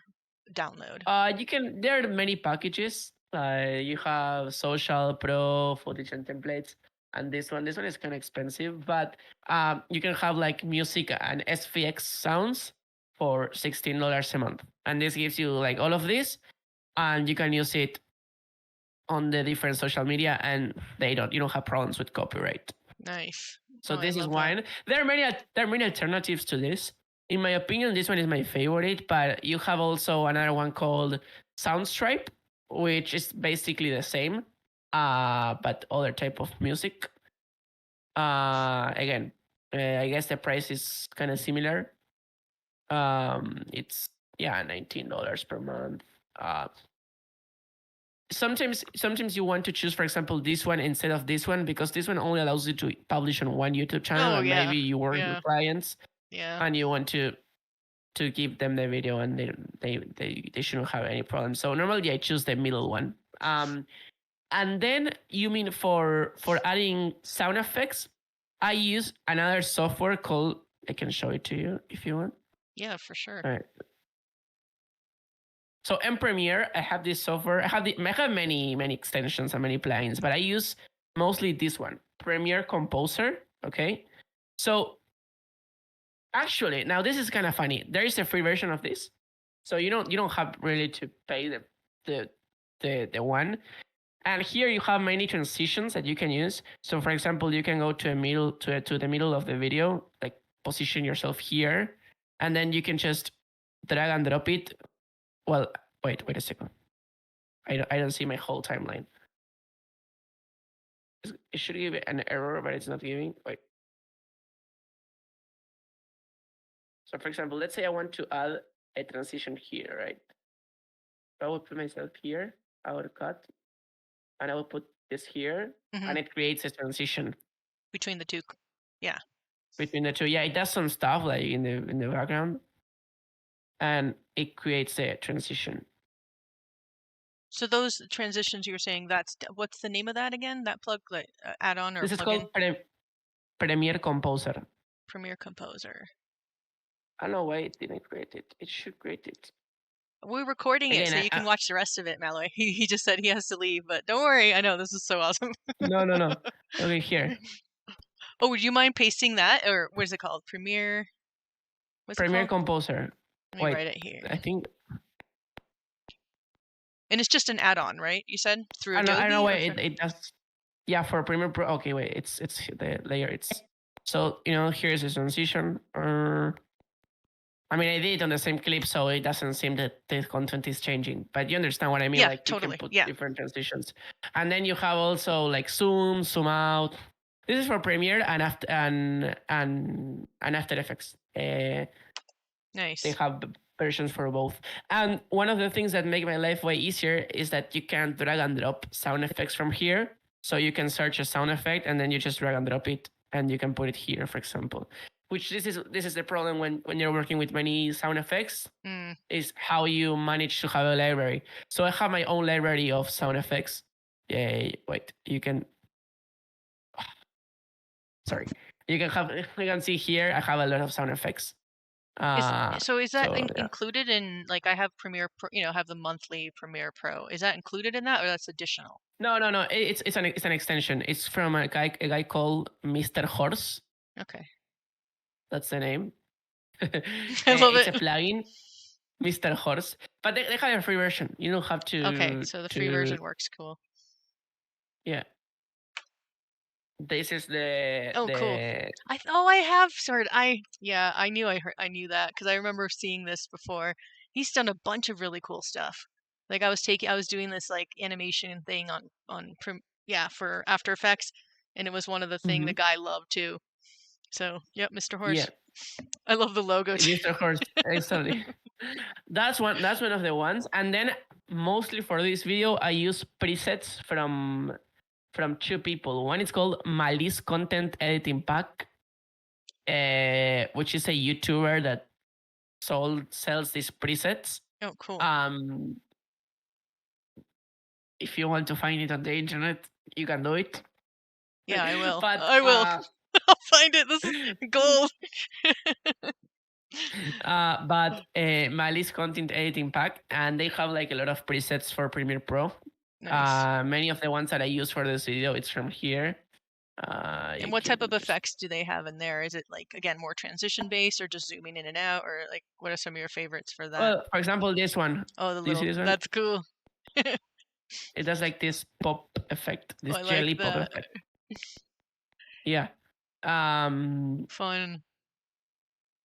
A: download.
B: you can. There are many packages. You have social, pro, footage, and templates, and this one. This one is kind of expensive, but you can have like music and SVX sounds for $16 a month, and this gives you like all of this, and you can use it on the different social media, and you don't have problems with copyright.
A: Nice.
B: So
A: Oh, I
B: this is
A: love that.
B: one. There are many alternatives to this. In my opinion, this one is my favorite, but you have also another one called Soundstripe, which is basically the same, but other type of music. Again, I guess the price is kind of similar. It's yeah, $19 per month. Uh, sometimes you want to choose, for example, this one instead of this one, because this one only allows you to publish on one YouTube channel,
A: Oh
B: and
A: yeah,
B: maybe you work
A: yeah,
B: with clients
A: yeah.
B: and you want to give them the video, and they shouldn't have any problem. So normally I choose the middle one. And then you mean for adding sound effects, I use another software called, I can show it to you if you want.
A: Yeah, for sure.
B: All right. So in Premiere, I have this software. I have many extensions and many plugins, but I use mostly this one, Premiere Composer. Okay. So actually, now this is kind of funny. There is a free version of this, so you don't have really to pay the the one. And here you have many transitions that you can use. So for example, you can go to a middle to the middle of the video, like position yourself here, and then you can just drag and drop it. Well, wait a second. I don't see my whole timeline. It should give an error, but it's not giving. Wait. So for example, let's say I want to add a transition here, right? So I will put myself here, I will cut, and I will put this here,
A: Hmm.
B: and it creates a transition
A: Between the two. Yeah.
B: between the two. Yeah, it does some stuff like in the background, and it creates a transition.
A: So those transitions you were saying, what's the name of that again? That plug, like add-on or
B: This is
A: plugin?
B: called Premiere Composer.
A: Premiere Composer.
B: I don't know why it didn't create it. It should create it.
A: We're recording it
B: Again,
A: so you can watch the rest of it, Malloy. He just said he has to leave, but don't worry. I know this is so awesome.
B: no. Okay, here.
A: Oh, would you mind pasting that, or what is it called? Premiere. What's it
B: Premiere
A: called?
B: Composer.
A: Let me
B: Wait,
A: write it here.
B: I think
A: And it's just an add-on, right? You said through
B: I don't know
A: Adobe
B: why
A: or through.
B: it does. Yeah, for Premiere Pro. Okay, wait, it's the layer. It's so here's the transition. I mean, I did it on the same clip, so it doesn't seem that the content is changing. But you understand what I mean?
A: Yeah,
B: Like you can
A: totally.
B: put
A: Yeah.
B: different transitions, and then you have also like zoom out. This is for Premiere and After Effects. They
A: Nice.
B: have versions for both. And one of the things that make my life way easier is that you can drag and drop sound effects from here. So you can search a sound effect and then you just drag and drop it, and you can put it here, for example. Which this is the problem when you're working with many sound effects,
A: Mm.
B: is how you manage to have a library. So I have my own library of sound effects. Yeah, wait, you can sorry. You can see here I have a lot of sound effects.
A: Is so is that
B: So yeah.
A: included in, like, I have Premiere Pro, have the monthly Premiere Pro. Is that included in that, or that's additional?
B: No, no, no. It's an extension. It's from a guy called Mr. Horse.
A: Okay.
B: That's the name.
A: I love
B: It's
A: it.
B: a plugin, Mr. Horse, but they have a free version. You don't have
A: Okay,
B: to
A: so the free
B: to
A: version works. Cool.
B: yeah. This is the
A: Oh, cool.
B: the
A: I have sort. I knew I knew that because I remember seeing this before. He's done a bunch of really cool stuff. Like I was doing this like animation thing for After Effects, and it was one of the thing the
B: Mhm.
A: guy loved too. So yep, Mr.
B: Yeah,
A: Horse. I love the logo too.
B: Mr. Horse. Exactly. That's one of the ones. And then mostly for this video, I use presets from two people. One is called Malice Content Editing Pack, which is a YouTuber that sells these presets.
A: Oh, cool.
B: Um, if you want to find it on the internet, you can do it.
A: Yeah, I will.
B: But
A: I will. I'll find it. This is gold.
B: Malice Content Editing Pack, and they have like a lot of presets for Premiere Pro.
A: Nice.
B: Many of the ones that I use for this video, it's from here.
A: And
B: You
A: what type
B: can
A: of
B: just
A: effects do they have in there? Is it like, again, more transition based, or just zooming in and out, or like what are some of your favorites for that?
B: well, for example, this one.
A: Oh,
B: Do you see this one?
A: that's cool.
B: It does like this pop effect,
A: Oh,
B: this
A: I like
B: jelly pop
A: that.
B: effect. Yeah. Um,
A: Fun.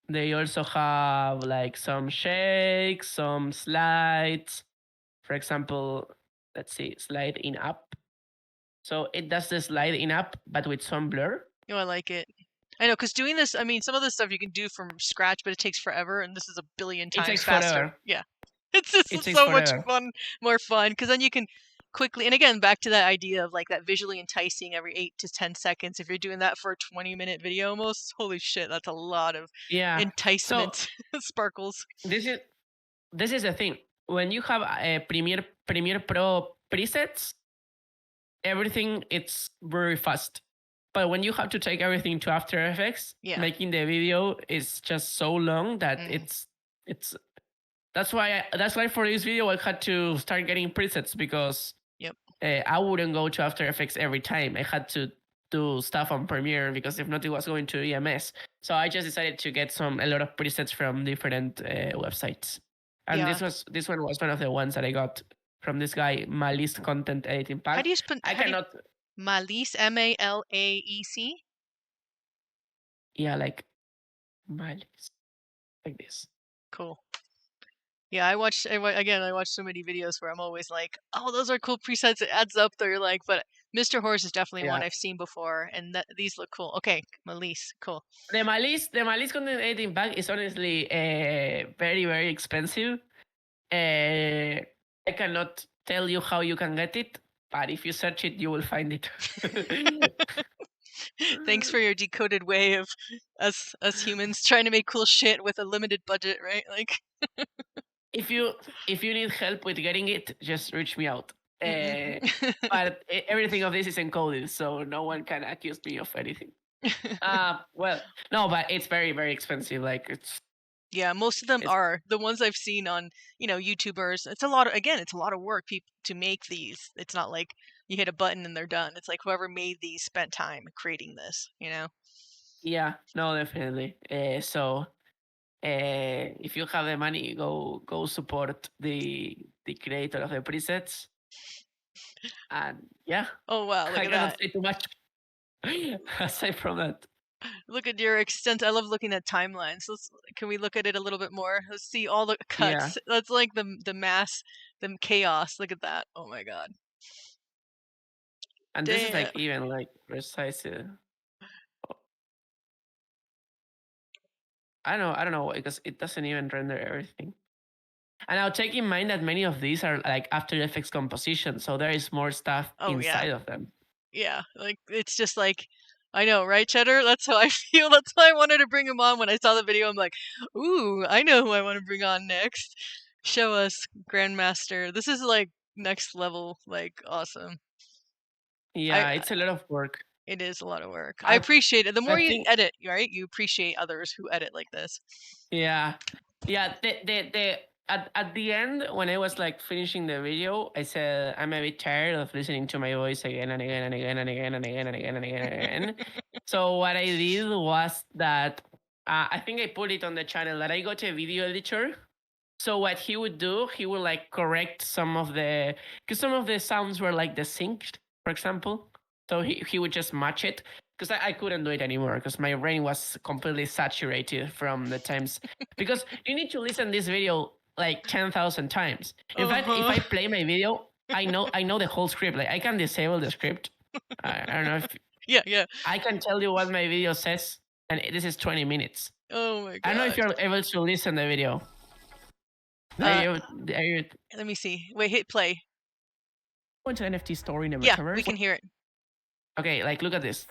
B: they also have like some shakes, some slides. For example, let's see, slide in up. So it does the slide in up, but with some blur.
A: Oh, I like it. I know, because doing this, I mean, some of the stuff you can do from scratch, but it takes forever, and this is a billion
B: It
A: times
B: takes
A: faster.
B: forever.
A: Yeah. It's just
B: It takes
A: so much
B: forever.
A: more fun, because then you can quickly, and again, back to that idea of like that visually enticing every 8 to 10 seconds. If you're doing that for a 20-minute video almost, holy shit, that's a lot of
B: Yeah. So
A: enticement, sparkles.
B: this is this is the thing. When you have a Premiere Pro presets, everything it's very fast. But when you have to take everything to After Effects,
A: Yeah.
B: making the video is just so long that
A: Mm.
B: it's that's why for this video I had to start getting presets because
A: Yep.
B: I wouldn't go to After Effects every time. I had to do stuff on Premiere because if not, it was going to be a mess. So I just decided to get a lot of presets from different websites, and
A: Yeah.
B: this one was one of the ones that I got from this guy Malice Content Editing Pack. I
A: How do you
B: cannot,
A: Malise, Malaec?
B: yeah, like Malice like this.
A: Cool. Yeah, again, I watch so many videos where I'm always like, "Oh, those are cool presets." It adds up. They're like, but Mr. Horse is definitely one
B: Yeah,
A: I've seen before, and these look cool. Okay, Malise, cool.
B: the Malice Content Editing Pack is honestly very very expensive. I cannot tell you how you can get it, but if you search it, you will find it.
A: Thanks for your decoded way of us humans trying to make cool shit with a limited budget, right? Like,
B: if you need help with getting it, just reach me out. But everything of this is encoded, so no one can accuse me of anything. Well, no, but it's very very expensive. Like
A: yeah, most of them
B: it's
A: are the ones I've seen on, YouTubers. It's a lot of, again, it's a lot of work to make these. It's not like you hit a button and they're done. It's like whoever made these spent time creating this.
B: yeah, no, definitely. So if you have the money, go support the creator of the presets. And yeah,
A: Oh wow, look
B: I
A: at
B: cannot
A: that.
B: say too much aside from that.
A: Look at your extent. I love looking at timelines. Can we look at it a little bit more? Let's see all the
B: Yeah,
A: cuts. That's like the mass, the chaos. Look at that. Oh my god.
B: and this is
A: Damn.
B: like even like precise. I don't know because it doesn't even render everything. And now take in mind that many of these are like After Effects composition, so there is more stuff
A: Oh yeah.
B: inside of them.
A: Yeah. Like it's just like, I know, right, Cheddar? That's how I feel. That's why I wanted to bring him on. When I saw the video, I'm like, ooh, I know who I want to bring on next. Show us, Grandmaster. This is like next level, like awesome. I
B: Yeah, it's a lot of work.
A: It is a lot of work. I
B: I
A: appreciate it. The
B: I
A: more you
B: think
A: edit, right? You appreciate others who edit like this.
B: yeah. Yeah, the at the end when I was like finishing the video, I said I'm a bit tired of listening to my voice again and again and again and again and again and again and again and again. So what I did was that I think I put it on the channel that I got a video editor. So what he would do, he would like correct some of the because some of the sounds were like desynced, for example. So he would just match it because I couldn't do it anymore because my brain was completely saturated from the times because you need to listen this video like 10,000 times. In fact, if
A: Uh-huh.
B: I play my video, I know the whole script. Like I can disable the script. I don't know if
A: Yeah, yeah.
B: I can tell you what my video says, and this is 20 minutes.
A: Oh my
B: I don't know if
A: gosh.
B: you're able to listen the video. Are
A: Uh,
B: you? Are you?
A: let me see. Wait, hit play.
B: Want an NFT store in the
A: Yeah, we
B: metaverse?
A: can hear it.
B: Okay, like look at this.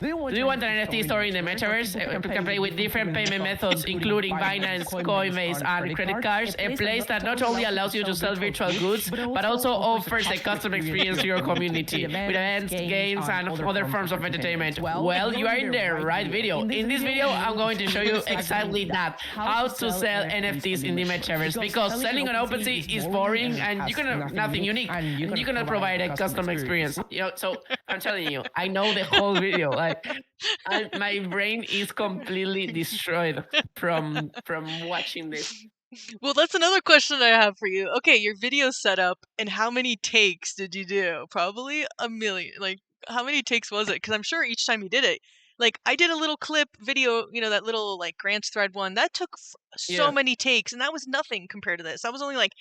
C: Do you
B: Do you want an NFT store in the metaverse? People can play with different payment methods, including Binance, Coinbase, and credit cards. A place that not only allows you to sell virtual goods, but also offers a custom experience to your community with events, games, and other forms of entertainment. Well, you are in the right video. In this video, I'm going to show you exactly that: how to sell NFTs in the metaverse. Because selling on OpenSea is boring, and you cannot nothing unique, and you cannot provide a custom experience. So I'm telling you, I know the whole video. Like, my brain is completely destroyed from watching this.
A: Well, that's another question I have for you. Okay, your video's set up, and how many takes did you do? Probably a million. Like, how many takes was it? Because I'm sure each time you did it, like I did a little clip video, that little like Grants thread one that took so
B: Yeah.
A: many takes, and that was nothing compared to this. That was only like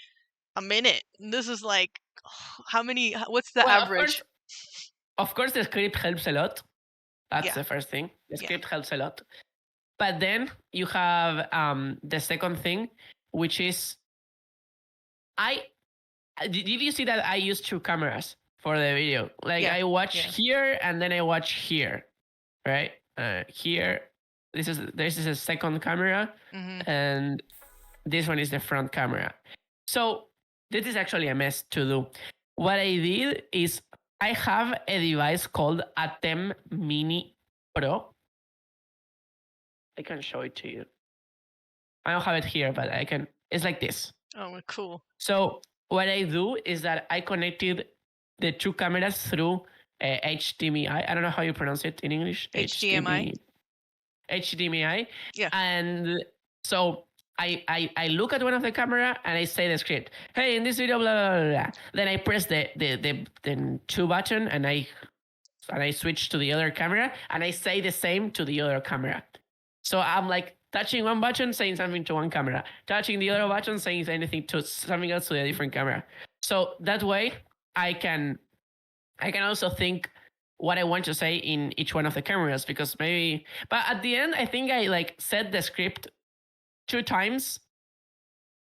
A: a minute. And this is like, how many? What's the
B: Well,
A: average?
B: of course, the script helps a lot. That's
A: Yeah.
B: the first thing. The
A: Yeah.
B: script helps a lot. But then you have the second thing, which is did you see that I use two cameras for the video? Like
A: Yeah,
B: I watch
A: yeah.
B: here and then I watch here, right? Here, this is a second camera, and this one is the front camera. So this is actually a mess to do. What I did is I have a device called Atem Mini Pro. I can show it to you. I don't have it here, but I can. It's like this.
A: Oh, cool.
B: So what I do is that I connected the two cameras through HDMI. I don't know how you pronounce it in English.
A: HDMI.
B: HDMI.
A: Yeah.
B: And so I look at one of the camera and I say the script. Hey, in this video, blah blah blah. Blah. Then I press the two button and I switch to the other camera and I say the same to the other camera. So I'm like touching one button, saying something to one camera, touching the other button, saying anything to something else to a different camera. So that way I can also think what I want to say in each one of the cameras because maybe. But at the end, I think I like said the script 2 times.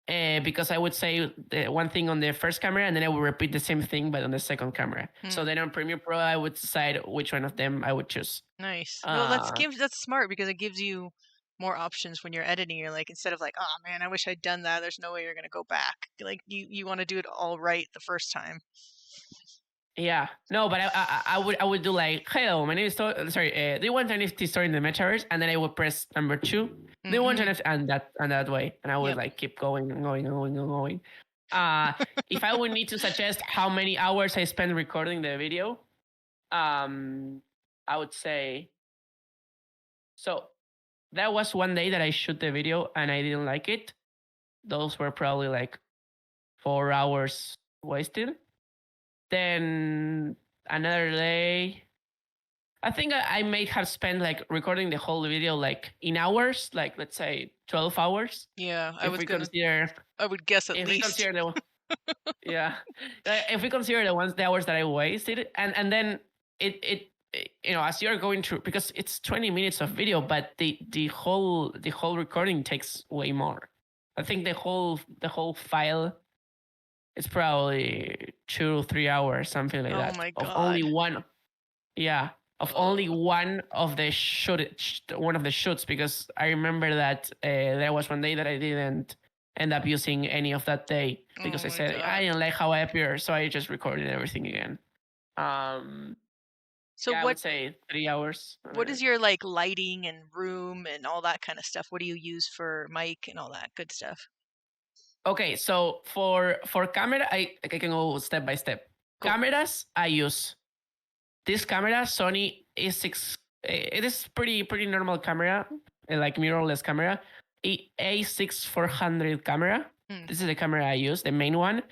B: Because I would say the one thing on the first camera and then I would repeat the same thing but on the second camera. So then on Premiere Pro I would decide which one of them I would choose.
A: Nice. Well, that's smart because it gives you more options when you're editing. You're like, instead of like, oh man, I wish I'd done that. There's no way you're gonna go back. Like you want to do it all right the first time.
B: Yeah, no, but I would do like, hello, my name is do you want an NFT story in the metaverse? And then I would press number 2. Do you want an NFT and that way, and I would like keep going and going and going and going. If I would need to suggest how many hours I spent recording the video, I would say. So that was one day that I shoot the video and I didn't like it. Those were probably like 4 hours wasted. Then another day, I think I may have spent like recording the whole video like in hours, like let's say 12 hours.
A: Yeah,
B: I would
A: guess at
B: if
A: least.
B: We consider yeah, if we consider the hours that I wasted, and then it as you're going through, because it's 20 minutes of video, but the whole recording takes way more. I think the whole file. It's probably 2 or 3 hours, something like that.
A: Oh my god!
B: Of only one, only one of the shoots, because I remember that there was one day that I didn't end up using any of that day because I said I didn't like how I appear, so I just recorded everything again.
A: So
B: Yeah, I would say 3 hours.
A: what is your like lighting and room and all that kind of stuff? What do you use for mic and all that good stuff?
B: Okay, so for camera, I can go step by step.
A: Cool.
B: Cameras, I use this camera, Sony A6. It is pretty normal camera, like mirrorless camera. A6 400 camera. This is the camera I use, the main one,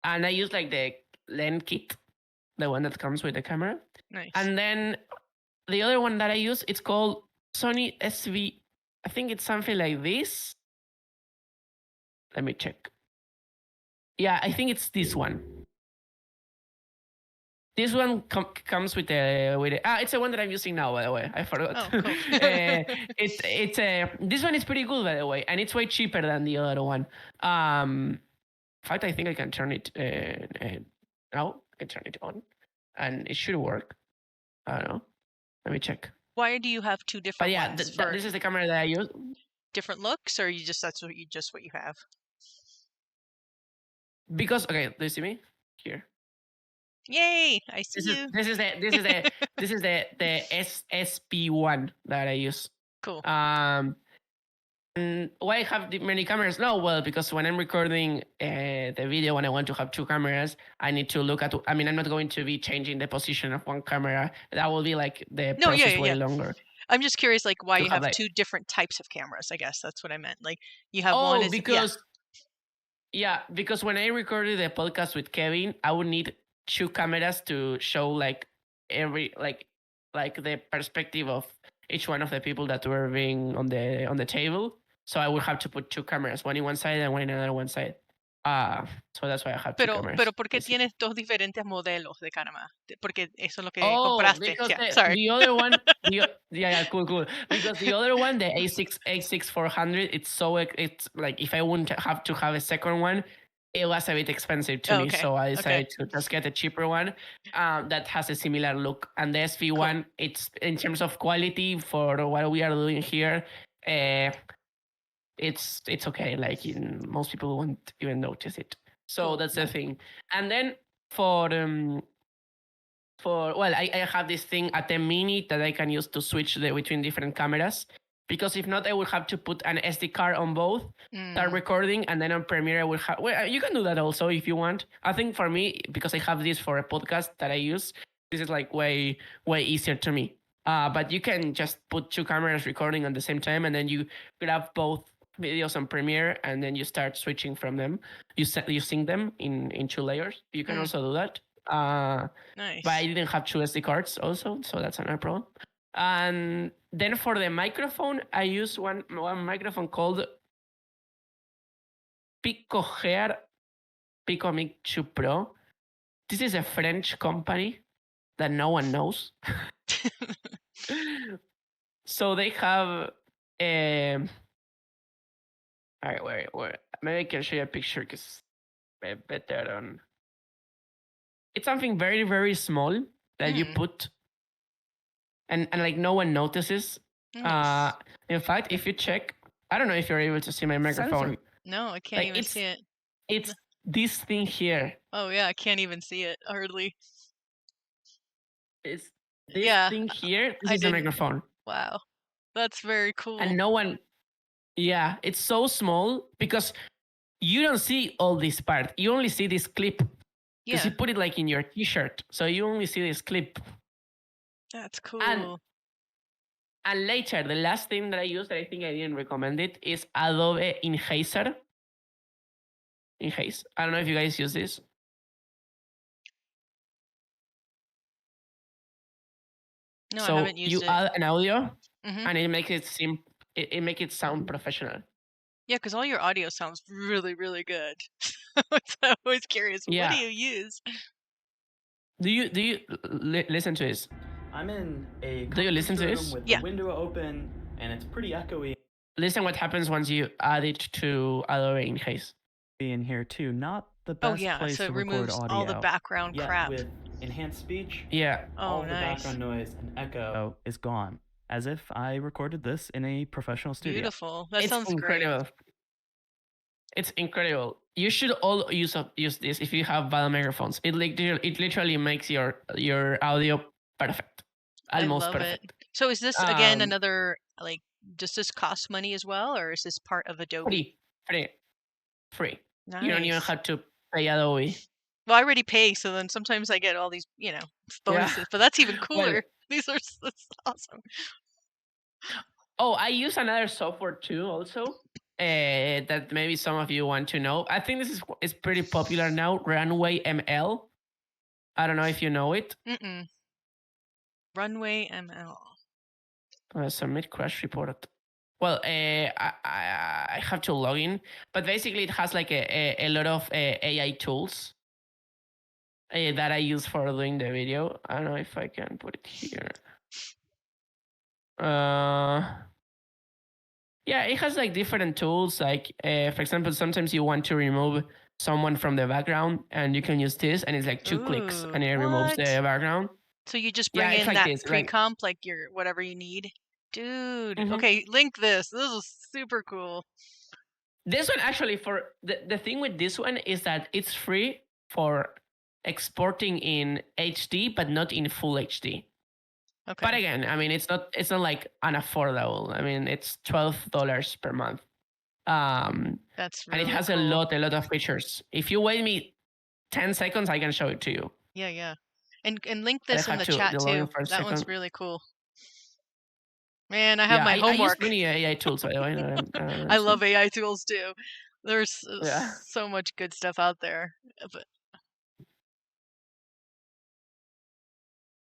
B: and I use like the lens kit, the one that comes with the camera.
A: Nice.
B: And then the other one that I use, it's called Sony SV. I think it's something like this. Let me check. Yeah, I think it's this one. This one comes with it's the one that I'm using now, by the way. I forgot.
A: Oh, cool.
B: This one is pretty good, by the way, and it's way cheaper than the other one. In fact, I think I can turn it now. I can turn it on, and it should work. I don't know. Let me check.
A: Why do you have two different
B: But yeah,
A: ones?
B: this is the camera that I use.
A: Different looks, or that's what you have?
B: Because okay, do you see me here?
A: Yay! I see you.
B: This is the SSP1 that I use.
A: Cool.
B: And why I have many cameras? No, well, because when I'm recording the video, when I want to have two cameras, I need to look at. I mean, I'm not going to be changing the position of one camera. That will be like the process way longer.
A: I'm just curious, like why you have
B: like,
A: two different types of cameras. I guess that's what I meant. Like you have one is
B: because because when I recorded the podcast with Kevin, I would need two cameras to show like every like the perspective of each one of the people that were being on the table. So I would have to put two cameras, one in one side and one in another one side. So that's why I have two cameras.
A: Pero ¿por qué tienes dos diferentes modelos de cámara? Porque eso es lo que compraste.
B: Because
A: Sorry.
B: The other one, cool. Because the other one, the A6 400, it's like if I wouldn't have to have a second one, it was a bit expensive to me. So I decided to just get a cheaper one that has a similar look. And the SV one, it's in terms of quality for what we are doing here. It's okay. Like most people won't even notice it. So that's the thing. And then I have this thing at a mini that I can use to switch between different cameras. Because if not, I would have to put an SD card on both, start recording, and then on Premiere I will have. Well, you can do that also if you want. I think for me, because I have this for a podcast that I use, this is like way easier to me. But you can just put two cameras recording at the same time, and then you grab both videos on Premiere, and then you start switching from them. You sync them in two layers. You can also do that.
A: Nice.
B: But I didn't have two SD cards also, so that's another problem. And then for the microphone, I use one microphone called Pico Mic 2 Pro. This is a French company that no one knows. So they have all right, wait. Maybe I can show you a picture because better on. It's something very, very small that you put and like no one notices.
A: Nice.
B: In fact, if you check, I don't know if you're able to see my microphone.
A: No, I can't even see it.
B: It's this thing here.
A: Oh yeah, I can't even see it hardly.
B: It's this thing here. This is a microphone.
A: Wow, that's very cool.
B: And no one. Yeah, it's so small because you don't see all this part. You only see this clip. Because you put it like in your t-shirt. So you only see this clip.
A: That's cool.
B: And later, the last thing that I used that I think I didn't recommend it is Adobe Enhancer. Enhance. I don't know if you guys use this.
A: No, I haven't used it.
B: So you add an audio and it makes it it make it sound professional.
A: Yeah, because all your audio sounds really, really good. So I'm always curious. What do you use?
B: Do you listen to this?
D: I'm in a
B: do you listen to this?
D: With the window open, and it's pretty echoey.
B: Listen what happens once you add it to Adobe Enhance.
D: In here too, not the best place
A: so
D: to
A: it
D: record
A: removes
D: audio.
A: all the background crap.
D: With enhanced speech,
A: all
D: the background noise and echo is gone, as if I recorded this in a professional studio.
A: Beautiful. That sounds
B: incredible.
A: Great.
B: It's incredible. You should all use this if you have bad microphones. It literally makes your audio perfect.
A: I
B: almost
A: love it.
B: perfect.
A: So is this again
B: Um,
A: another like does this cost money as well, or is this part of Adobe?
B: free, free, free. You don't even
A: Nice.
B: have to pay Adobe.
A: Well, I already pay, so then sometimes I get all these,
B: Yeah.
A: bonuses. But that's even
B: Well,
A: cooler. That's awesome.
B: oh, I use another software too, also. That maybe some of you want to know. I think this is pretty popular now. Runway ML. I don't know if you know it.
A: Mm-mm. Runway ML.
B: Submit crash report. Well, I have to log in, but basically it has like a lot of AI tools that I use for doing the video. I don't know if I can put it here. Yeah, it has like different tools. Like, for example, sometimes you want to remove someone from the background, and you can use this, and it's like 2 clicks,
A: Ooh,
B: and it removes the
A: what?
B: background.
A: So you just
B: Yeah,
A: bring
B: it's
A: in
B: like
A: that
B: this. Like,
A: pre-comp, like your whatever you need. Dude,
B: mhm.
A: okay, link this. This is super cool.
B: This one actually for the thing with this one is that it's free for exporting in HD, but not in full HD.
A: Okay,
B: But again, I mean, it's not like unaffordable. I mean, it's $12 per month.
A: that's
B: And it
A: really
B: has a
A: cool.
B: lot of features. If you wait me 10 seconds, I can show it to you.
A: Yeah. And link
B: But I
A: this in
B: have
A: the
B: to
A: chat
B: log in
A: too.
B: for a
A: That one's
B: second.
A: really cool. Man, I have
B: Yeah,
A: my
B: I use
A: homework.
B: many AI tools, by the way.
A: I love AI tools too. There's
B: Yeah.
A: so much good stuff out there. But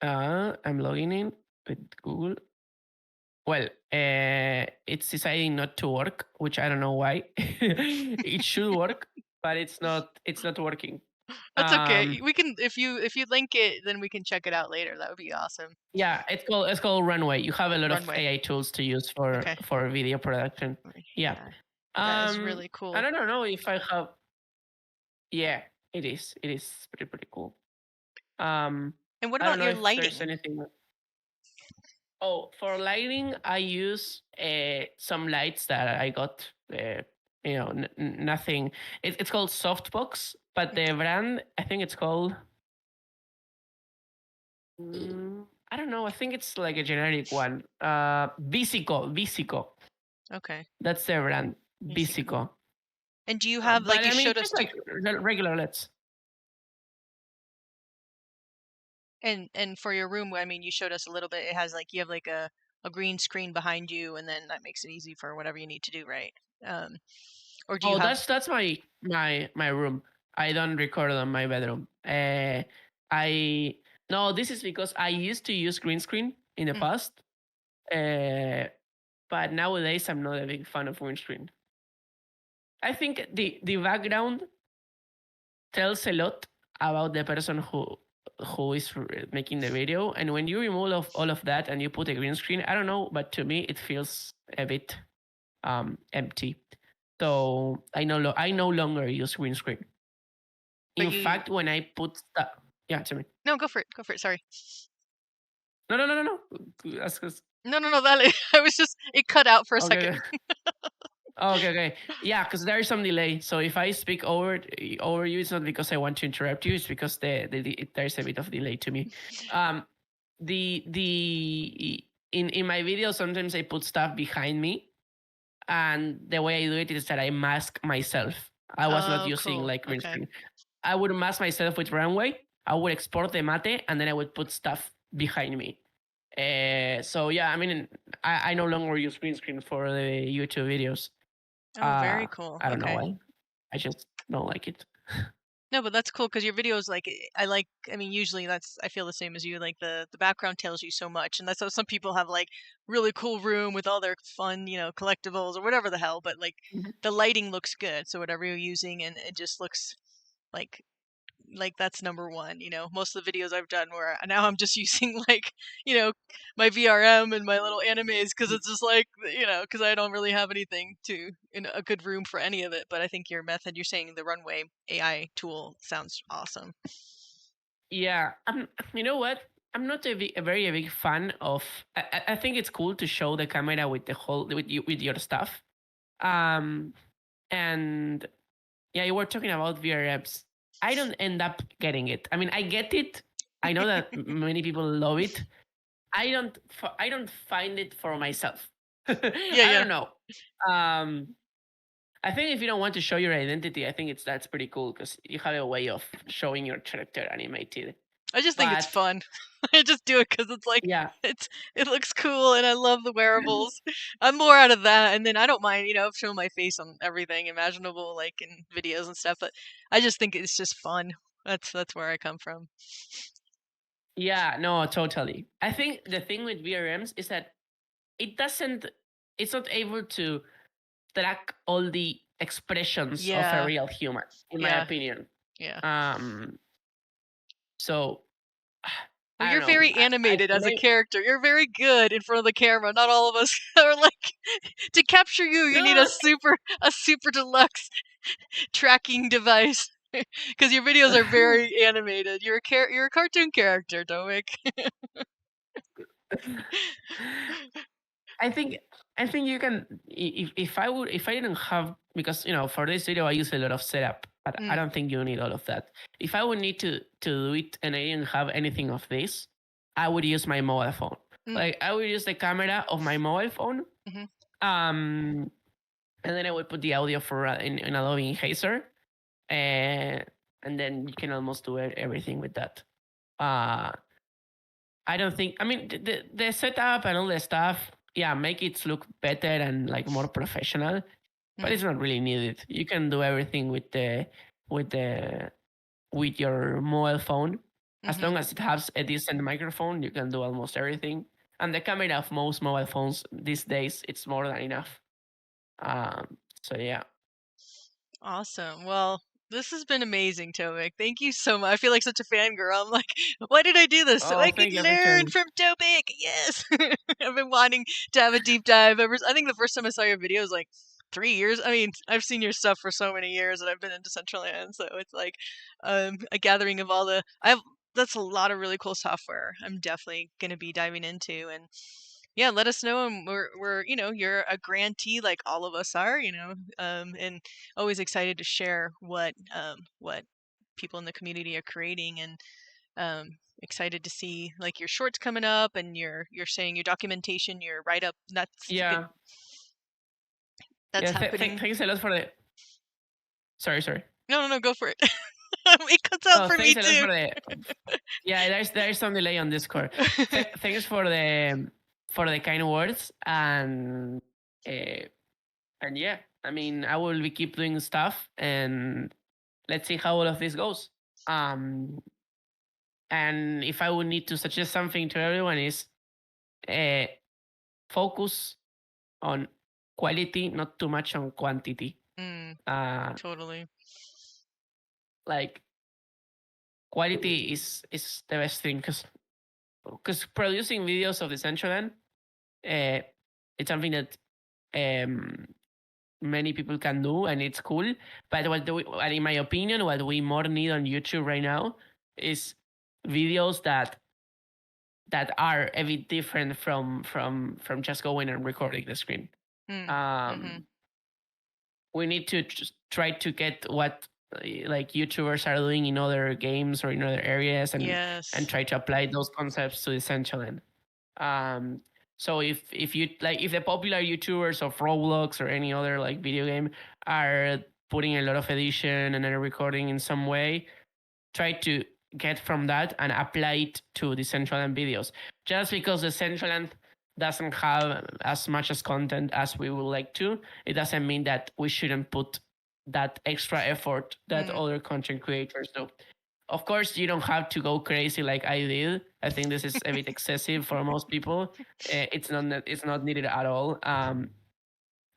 B: I'm logging in with Google. Well, it's deciding not to work, which I don't know why. It should work, but it's not. It's not working.
A: that's okay.
B: Um,
A: We can if you link it, then we can check it out later. That would be awesome.
B: yeah, it's called Runway. You have a lot of
A: Runway.
B: AI tools to use for
A: Okay.
B: video production. Yeah.
A: Yeah. That is
B: Um,
A: really cool.
B: I don't know if I have. Yeah, it is. It is pretty cool.
A: And what
B: I don't
A: about
B: know
A: your
B: if there's
A: lighting?
B: anything. Oh, for lighting, I use some lights that I got. Nothing. It's called Softbox, but the brand, I think it's called. I don't know. I think it's like a generic one. Visico.
A: Okay.
B: That's the brand.
A: Basic.
B: Visico.
A: And do you have
B: But
A: like you
B: I mean,
A: showed us
B: just like regular LEDs.
A: and for your room, I mean, you showed us a little bit. It has like you have like a green screen behind you, and then that makes it easy for whatever you need to do, right? Um, or do you
B: Oh,
A: have?
B: that's my room. I don't record on my bedroom. I no, this is because I used to use green screen in the
A: Mm,
B: past. But nowadays I'm not a big fan of green screen. I think the background tells a lot about the person who is making the video, and when you remove all of that and you put a green screen, I don't know, but to me it feels a bit empty. So I no longer use green screen.
A: but
B: In
A: you
B: fact, when I put stuff, yeah, tell me.
A: no, go for it. Go for it. Sorry.
B: No. Ask us.
A: No. That I was just it cut out for a second.
B: Okay. Okay. Yeah, because there is some delay. So if I speak over you, it's not because I want to interrupt you. It's because there's a bit of delay to me. Um, the in my video sometimes I put stuff behind me, and the way I do it is that I mask myself. I was not
A: Oh,
B: using
A: cool.
B: like green
A: Okay.
B: screen. I would mask myself with Runway. I would export the mate, and then I would put stuff behind me. So yeah, I mean, I no longer use green screen for the YouTube videos.
A: Oh, very cool.
B: I don't know
A: Okay.
B: why. I just don't like it.
A: No, but that's cool because your videos, like, I like. I mean, usually I feel the same as you. Like the background tells you so much, and that's how some people have like really cool room with all their fun, collectibles or whatever the hell. But like
B: Mhm.
A: the lighting looks good, so whatever you're using, and it just looks like that's number one. Most of the videos I've done where now I'm just using like my VRM and my little animes because it's just like because I don't really have anything to in a good room for any of it. But I think your method, you're saying the Runway AI tool sounds awesome.
B: Yeah, you know what? I'm not a very big fan of. I think it's cool to show the camera with the whole with your stuff. Um, and yeah, you were talking about VRMs. I don't end up getting it. I mean, I get it. I know that many people love it, I don't find it for myself.
A: Yeah,
B: I
A: yeah.
B: don't know. Um, I think if you don't want to show your identity, I think that's pretty cool because you have a way of showing your character animated.
A: I just think it's
B: But
A: fun. I just do it because it's like
B: yeah,
A: it looks cool, and I love the wearables. I'm more out of that, and then I don't mind, showing my face on everything imaginable, like in videos and stuff. But I just think it's just fun. That's where I come from.
B: yeah, no, totally. I think the thing with VRMs is that it doesn't, it's not able to track all the expressions of a
A: Yeah,
B: real human, in my
A: yeah,
B: opinion.
A: yeah.
B: Um, so
A: Well,
B: I don't
A: you're
B: know.
A: very animated as a
B: Maybe,
A: character. You're very good in front of the camera. Not all of us are like to capture you. You need
B: no,
A: a super deluxe tracking device because your videos are very animated. You're a cartoon character, Tobik.
B: I think I think you can if I didn't have because for this video I use a lot of setup, but I
A: Mm,
B: don't think you need all of that. If I would need to do it and I didn't have anything of this, I would use my mobile phone.
A: mm,
B: Like I would use the camera of my mobile phone,
A: hmm
B: um, and then I would put the audio for in Adobe Enhancer, and then you can almost do everything with that. Uh, I don't think. I mean, the setup and all the stuff, yeah, make it look better and like more professional, but
A: mm,
B: it's not really needed. You can do everything with the with your mobile phone. As
A: hmm
B: long as it has a decent microphone, you can do almost everything. And the camera of most mobile phones these days, it's more than enough. So yeah.
A: Awesome. Well, this has been amazing, Tobik. Thank you so much. I feel like such a fangirl. I'm like, why did I do this? So
B: Oh,
A: I could
B: thank you,
A: learn
B: Victor.
A: from Tobik. Yes. I've been wanting to have a deep dive ever. I think the first time I saw your video was like 3 years. I mean, I've seen your stuff for so many years, and I've been into Decentraland, so it's like a gathering of all the. I have That's a lot of really cool software. I'm definitely gonna be diving into, and yeah, let us know. And we're you're a grantee like all of us are, and always excited to share what people in the community are creating, and excited to see like your shorts coming up, and you're saying your documentation, your write up. That's good.
B: Yeah,
A: That's
B: yeah.
A: happening.
B: Thanks a lot for the. Sorry, sorry.
A: No, no, no, go for it. It cuts out
B: Oh,
A: for me
B: thanks a lot
A: too.
B: for the. Yeah, there's some delay on Discord. Thanks for the kind words uh, and yeah, I mean I will be keep doing stuff and let's see how all of this goes. Um, and if I would need to suggest something to everyone is uh, focus on quality, not too much on quantity.
A: Mm,
B: Uh,
A: totally.
B: like quality is the best thing because producing videos of Decentraland, uh, it's something that um, many people can do and it's cool. But and in my opinion, what we more need on YouTube right now is videos that are a bit different from just going and recording the screen.
A: Mm, mm-hmm.
B: Um, we need to just try to get what like YouTubers are doing in other games or in other areas and
A: Yes.
B: try to apply those concepts to Essential. Um, so if you like if the popular YouTubers of Roblox or any other like video game are putting a lot of edition and are recording in some way, try to get from that and apply it to the Decentraland videos. Just because the Decentraland doesn't have as much as content as we would like to, it doesn't mean that we shouldn't put that extra effort that
A: Mm.
B: other content creators do. Of course, you don't have to go crazy like I did. I think this is a bit excessive for most people. It's not needed at all.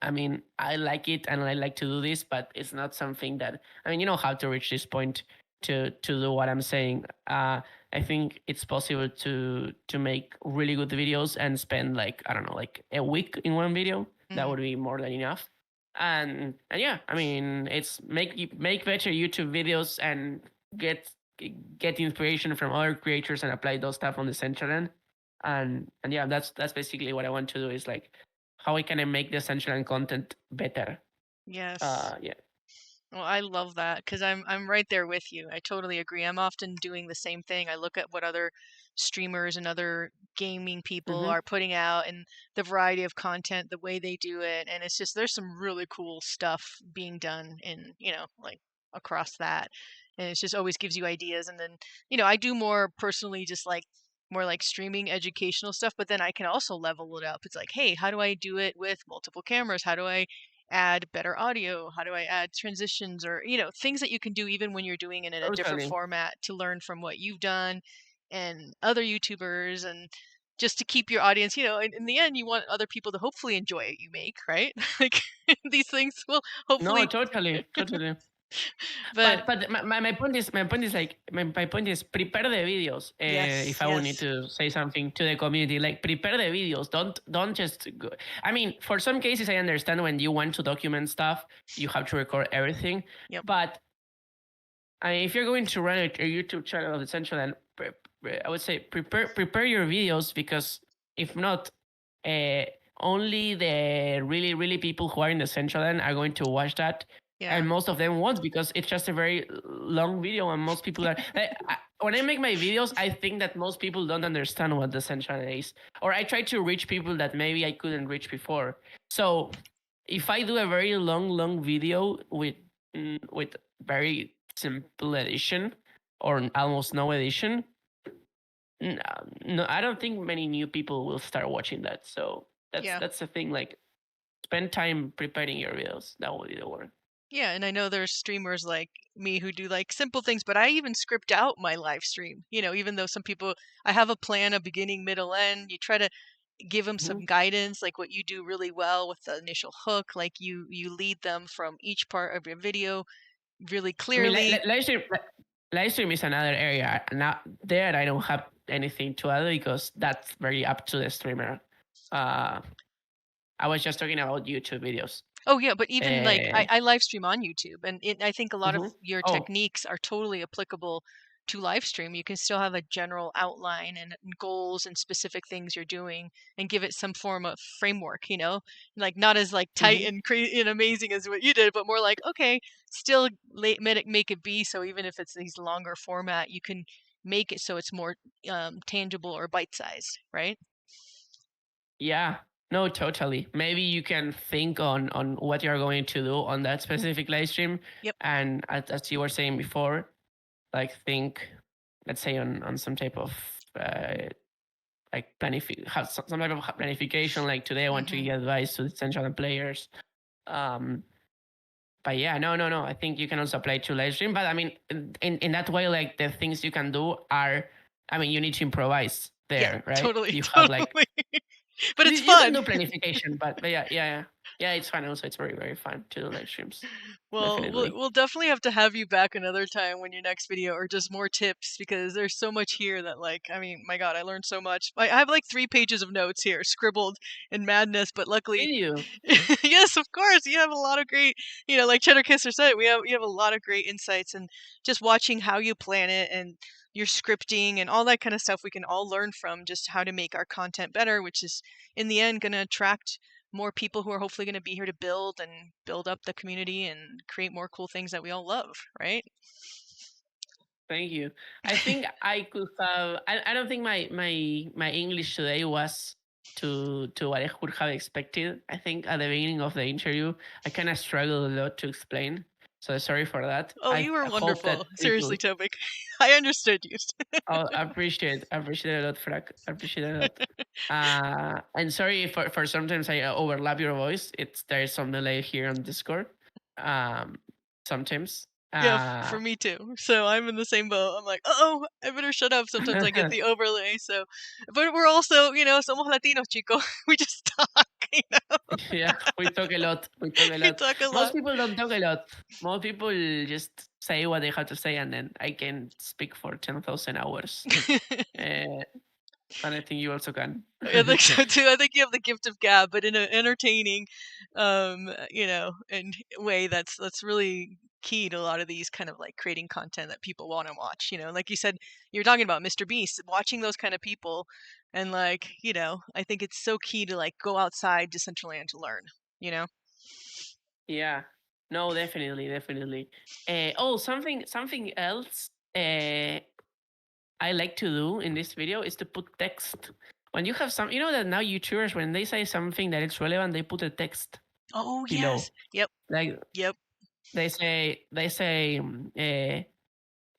B: I mean, I like it and I like to do this, but it's not something that I mean, you know how to reach this point to do what I'm saying. I think it's possible to make really good videos and spend like I don't know, like a week in one video. That
A: Mm.
B: would be more than enough. And yeah, I mean, it's make better YouTube videos and get get inspiration from other creators and apply those stuff on the central end. And yeah, that's basically what I want to do is like how can I make the essential and content better?
A: Yes.
B: Yeah.
A: Well, I love that because I'm right there with you. I totally agree. I'm often doing the same thing. I look at what other streamers and other gaming people
B: Mm-hmm.
A: are putting out and the variety of content, the way they do it, and it's just there's some really cool stuff being done in, like across that. And it just always gives you ideas. And then, I do more personally just like more like streaming educational stuff, but then I can also level it up. It's like, hey, how do I do it with multiple cameras? How do I add better audio? How do I add transitions or, things that you can do even when you're doing it in a different
B: Totally.
A: format to learn from what you've done and other YouTubers and just to keep your audience, in the end, you want other people to hopefully enjoy what you make, right? Like these things will
B: No,
A: hopefully,
B: totally, totally.
A: but
B: But my point is like my point is prepare the videos.
A: yes,
B: If I will need
A: yes.
B: to say something to the community, like prepare the videos. Don't just go. I mean, for some cases, I understand when you want to document stuff, you have to record everything.
A: Yep.
B: But if you're going to run a YouTube channel of Decentraland, I would say prepare your videos because if not, uh, only the really people who are in the Decentraland are going to watch that,
A: Yeah.
B: and most of them won't because it's just a very long video, and most people are. When I make my videos, I think that most people don't understand what the Decentraland is, or I try to reach people that maybe I couldn't reach before. So if I do a very long video with very simple edition or almost no edition, no, I don't think many new people will start watching that. So
A: Yeah.
B: that's the thing. Like, spend time preparing your videos. That will be the word.
A: Yeah, and I know there's streamers like me who do like simple things, but I even script out my live stream. Even though some people, I have a plan, a beginning, middle, end. You try to give them
B: Mhm.
A: some guidance, like what you do really well with the initial hook. Like you lead them from each part of your video really
B: I mean,
A: clearly.
B: live stream is another area. Now there, I don't have anything to add because that's very up to the streamer. Uh, I was just talking about YouTube videos.
A: Oh yeah, but even like
B: Uh,
A: I live stream on YouTube, and I think a lot of
B: mhm.
A: your
B: Oh,
A: techniques are totally applicable to live stream. You can still have a general outline and goals and specific things you're doing, and give it some form of framework. Like not as like tight
B: mhm.
A: and crazy and amazing as what you did, but more like okay, still make it be. So even if it's these longer format, you can make it so it's more tangible or bite sized, right?
B: Yeah, no, totally. Maybe you can think on what you're going to do on that specific live stream,
A: Yep.
B: and as you were saying before, like think, let's say on some type of like have some type of planification. Like today, I want to
A: Hmm.
B: give advice to the central players. Um, but yeah, no. I think you can also apply to live stream. But I mean, in that way, like the things you can do are, I mean, you need to improvise
A: Yeah,
B: there, right?
A: totally,
B: You have like
A: totally. But it's
B: you can
A: fun.
B: do planification, but yeah, it's fun. Also, it's very fun to do live streams.
A: Well, we'll
B: Definitely.
A: we'll definitely have to have you back another time when your next video or just more tips because there's so much here that like I mean, my God, I learned so much. I have like 3 pages of notes here scribbled in madness, but luckily,
B: Did you?
A: yes, of course, you have a lot of great, like Cheddar Kisser said, you have a lot of great insights and just watching how you plan it and your scripting and all that kind of stuff we can all learn from just how to make our content better, which is in the end going to attract more people who are hopefully going to be here to build up the community and create more cool things that we all love, right?
B: Thank you. I think I could have. I don't think my English today was to what I would have expected. I think at the beginning of the interview, I kind of struggled a lot to explain. So sorry for that.
A: Oh,
B: I
A: you were
B: hope
A: wonderful.
B: that
A: Seriously,
B: people.
A: Tobik. I understood you.
B: Oh, I appreciate it a lot, Frank. I appreciate it a lot. And sorry for sometimes I overlap your voice. There is some delay here on Discord. Um, Sometimes.
A: Yeah, for me too. So I'm in the same boat. I'm like, oh, I better shut up. Sometimes I get the overlay. So, but we're also, somos Latinos, chico. We just talk,
B: Yeah, we talk a lot. We talk a
A: we
B: lot.
A: talk a
B: Most
A: lot.
B: people don't talk a lot. Most people just say what they have to say, and then I can speak for 10,000 hours. Uh, and I think you also can.
A: I think so too. I think you have the gift of gab, but in an entertaining, and way that's really key to a lot of these kind of like creating content that people want to watch. Like you said, you're talking about Mr. Beast, watching those kind of people, and like I think it's so key to like go outside Decentraland to learn. You know.
B: Yeah. No, definitely. Something else I like to do in this video is to put text. When you have some, you know that now YouTubers, when they say something that is relevant, they put a text
A: Oh
B: below.
A: yes. Yep.
B: Like
A: Yep.
B: they say,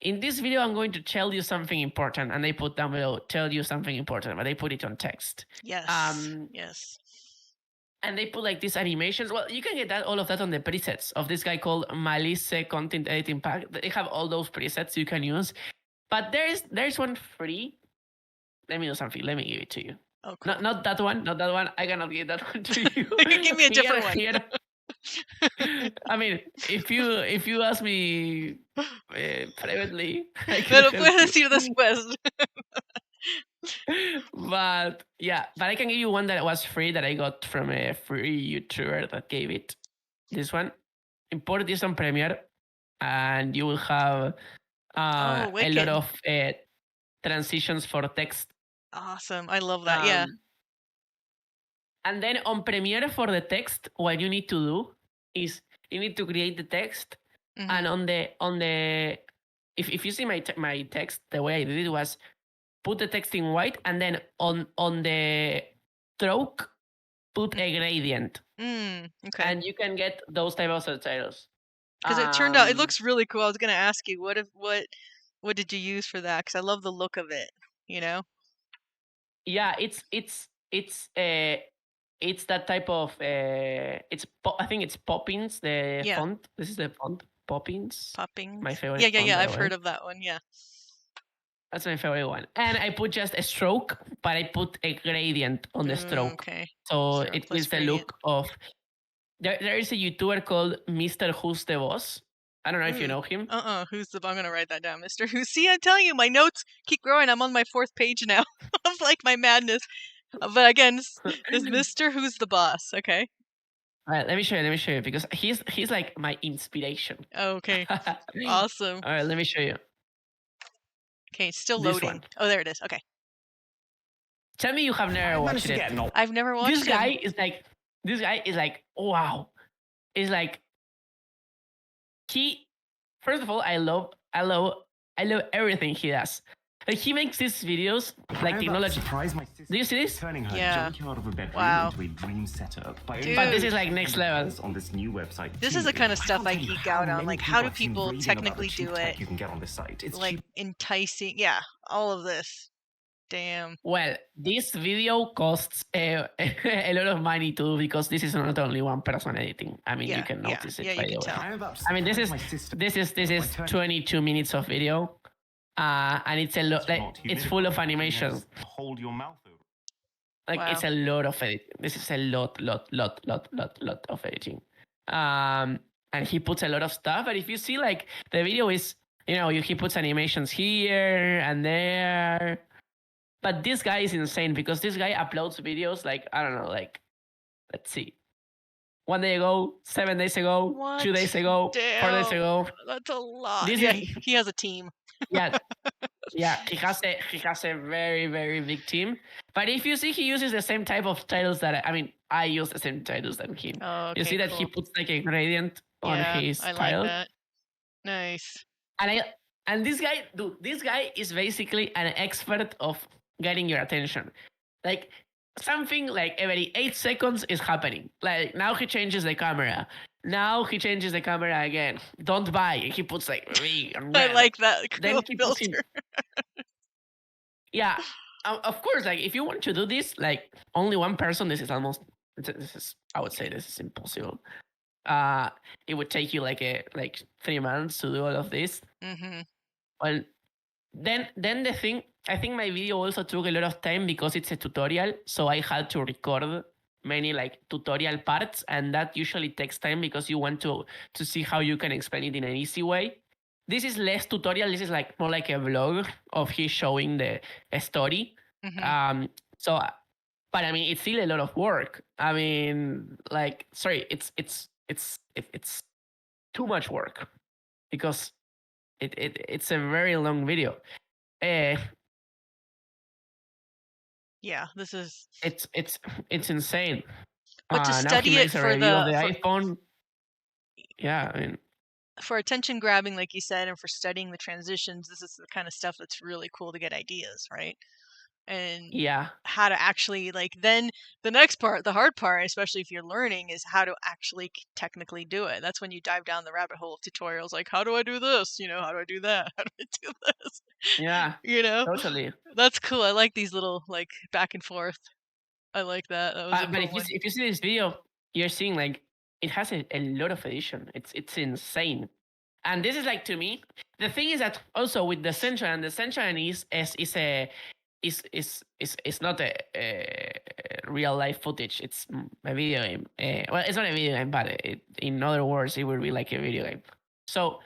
B: in this video, I'm going to tell you something important, and they put down below, tell you something important, but they put it on text.
A: Yes. Yes.
B: And they put like these animations. Well, you can get all of that on the presets of this guy called Malice Content Editing Pack. They have all those presets you can use. But there's one free. Let me do something. Let me give it to you.
A: Oh, cool.
B: Not that one. Not that one. I cannot give that one to you.
A: Give me a different one.
B: Here. I mean, if you ask me privately, I can
A: Pero
B: help
A: puedes
B: you.
A: ir después.
B: But I can give you one that was free that I got from a free YouTuber that gave it. This one, import this on Premiere, and you will have a lot
A: wicked.
B: of transitions for text.
A: Awesome. I love that. Yeah.
B: And then on Premiere for the text, what you need to do is you need to create the text, and on the if you see my text, the way I did it was put the text in white, and then on the stroke put a gradient.
A: Okay.
B: And you can get those type of subtitles.
A: Because it turned out it looks really cool. I was gonna ask you what did you use for that? Because I love the look of it. You know.
B: Yeah, it's that type of I think it's Poppins, the font. This is the font, Poppins.
A: Poppins.
B: My favorite.
A: Yeah. I've heard of that one. Yeah.
B: That's my favorite one. And I put just a stroke, but I put a gradient on the stroke.
A: Okay.
B: So it gives the look of. There is a YouTuber called Mr. Who's the Boss. I don't know if you know him.
A: Who's the? I'm gonna write that down, Mr. Who. See, I'm telling you, my notes keep growing. I'm on my 4th page now of like my madness. But again, this Mr. Who's the Boss. Okay.
B: All right, let me show you because he's like my inspiration.
A: Okay. Awesome.
B: All right, let me show you.
A: Okay, it's still loading. Oh, there it is. Okay.
B: Tell me you have never watched it.
A: I've never watched
B: This guy is like wow. It's like first of all, I love everything he does. Like he makes these videos like technology. Do you see this?
E: Turning her
A: Yeah.
E: junkyard of a bedroom
A: Wow.
E: into a dream setup by
A: Dude.
B: But this is like next level.
E: on this new website.
A: This is the kind of stuff I geek out on. Like, how do people technically do it?
E: You can get on this site. It's
A: Like enticing. Yeah, all of this. Damn.
B: Well, this video costs a lot of money too because this is not only one person editing. I mean, you can notice it.
A: Yeah,
B: by
A: you
B: the
A: can
B: way.
A: tell.
B: I mean, this is 22 minutes of video, and it's a lot. Like, it's full of animations.
E: Hold your mouth open.
B: Like it's a lot of editing. This is a lot of editing. And he puts a lot of stuff. But if you see, like the video is, he puts animations here and there. But this guy is insane because this guy uploads videos like, I don't know, like, let's see. 1 day ago, 7 days ago, 2 days ago, 4 days ago.
A: That's a lot.
B: This
A: Yeah,
B: guy-
A: he has a team.
B: Yeah. Yeah, he has a very, very big team. But if you see, he uses the same type of titles that I use the same titles than him.
A: Oh, okay,
B: you see that
A: cool.
B: he puts like a gradient on his
A: I like
B: title.
A: that. Nice.
B: And this guy is basically an expert of getting your attention. Like something like every 8 seconds is happening. Like now he changes the camera. Now he changes the camera again. Don't buy. He puts like red.
A: I like that.
B: Then
A: Cool
B: he puts in,
A: filter.
B: yeah, of course. Like if you want to do this, like only one person, this is I would say this is impossible. It would take you like 3 months to do all of this.
A: Mm-hmm.
B: Well, then the thing, I think my video also took a lot of time because it's a tutorial, so I had to record many like tutorial parts, and that usually takes time because you want to see how you can explain it in an easy way. This is less tutorial. This is like more like a vlog of he showing the story.
A: Mm-hmm.
B: But I mean, it's still a lot of work. I mean, like, sorry, it's too much work because it's a very long video.
A: Yeah, this is.
B: It's insane.
A: But to
B: now
A: study
B: he
A: it
B: makes a
A: for
B: review of the
A: the
B: iPhone. Yeah, I mean,
A: For attention grabbing, like you said, and for studying the transitions, this is the kind of stuff that's really cool to get ideas, right? And
B: yeah.
A: how to actually, like, then the next part, the hard part, especially if you're learning, is how to actually technically do it. That's when you dive down the rabbit hole of tutorials, like, how do I do this? How do I do that? How do I do this?
B: Yeah,
A: you know,
B: totally.
A: that's cool. I like these little, like, back and forth. I like that. That was a
B: But
A: fun one.
B: if you see this video, you're seeing like it has a lot of edition. It's insane. And this is like, to me, the thing is that also with the Decentraland, the Decentraland is a is not a real life footage. It's a video game. Well, it's not a video game, but in other words, it would be like a video game. So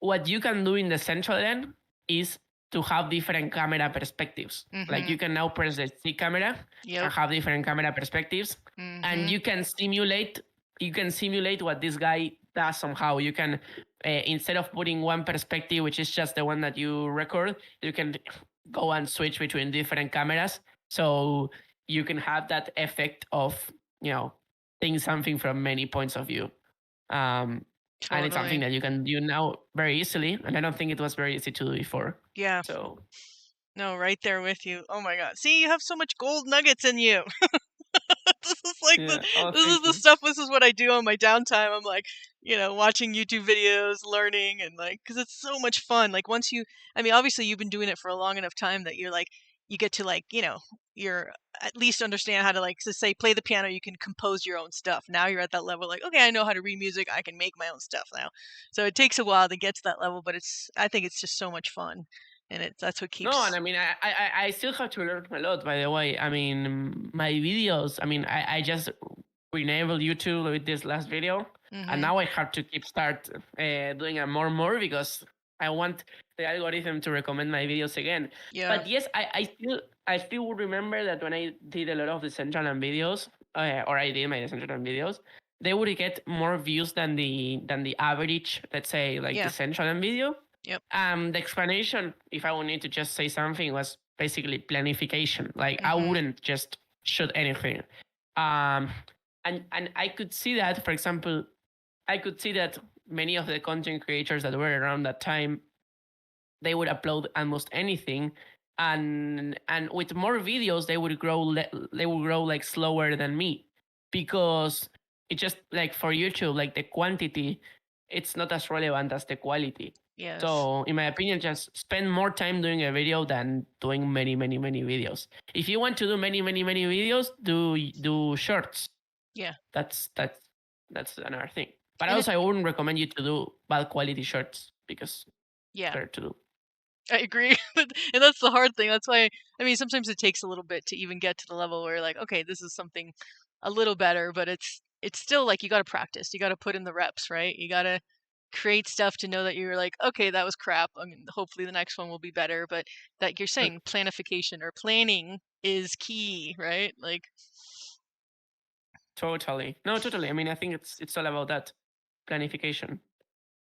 B: what you can do in the central end is to have different camera perspectives. Like you can now press the C camera and have different camera perspectives, and you can simulate what this guy does somehow. You can instead of putting one perspective, which is just the one that you record, you can go and switch between different cameras, so you can have that effect of seeing something from many points of view. And it's something that you can do now very easily, and I don't think it was very easy to do before.
A: Yeah.
B: So
A: No, right there with you. Oh my god. See, you have so much gold nuggets in you. This is like
B: yeah. Oh,
A: this is
B: thank
A: the
B: you.
A: stuff. This is what I do on my downtime. I'm like, watching YouTube videos, learning, and like, because it's so much fun. Like once I mean, obviously you've been doing it for a long enough time that you're like, you get to like, you're at least understand how to like, to say play the piano. You can compose your own stuff. Now you're at that level. Like, okay, I know how to read music. I can make my own stuff now. So it takes a while to get to that level, but I think it's just so much fun, and that's what keeps.
B: No, and I mean, I still have to learn a lot, by the way. I mean, my videos, I mean, I just enabled YouTube with this last video, and now I have to start doing it more and more because I want the algorithm to recommend my videos again.
A: Yeah.
B: But yes, I still would remember that when I did a lot of the Decentraland videos, or I did my Decentraland videos, they would get more views than the average, let's say, like the Decentraland video.
A: Yep.
B: The explanation, if I would need to just say something, was basically planification. Like I wouldn't just shoot anything. And I could see that, for example, I could see that many of the content creators that were around that time, they would upload almost anything, and with more videos, they would grow like slower than me, because it just like for YouTube, like the quantity, it's not as relevant as the quality.
A: Yes.
B: So, in my opinion, just spend more time doing a video than doing many, many, many videos. If you want to do many, many, many videos, do shorts.
A: Yeah.
B: That's another thing. But also, I wouldn't recommend you to do bad quality shorts because it's better to do.
A: I agree. And that's the hard thing. That's why, I mean, sometimes it takes a little bit to even get to the level where you're like, okay, this is something a little better, but it's still like you got to practice. You got to put in the reps, right? You got to create stuff to know that you're like, okay, that was crap. I mean, hopefully the next one will be better. But that you're saying planification or planning is key, right? Like,
B: totally. No, totally. I mean, I think it's all about that planification.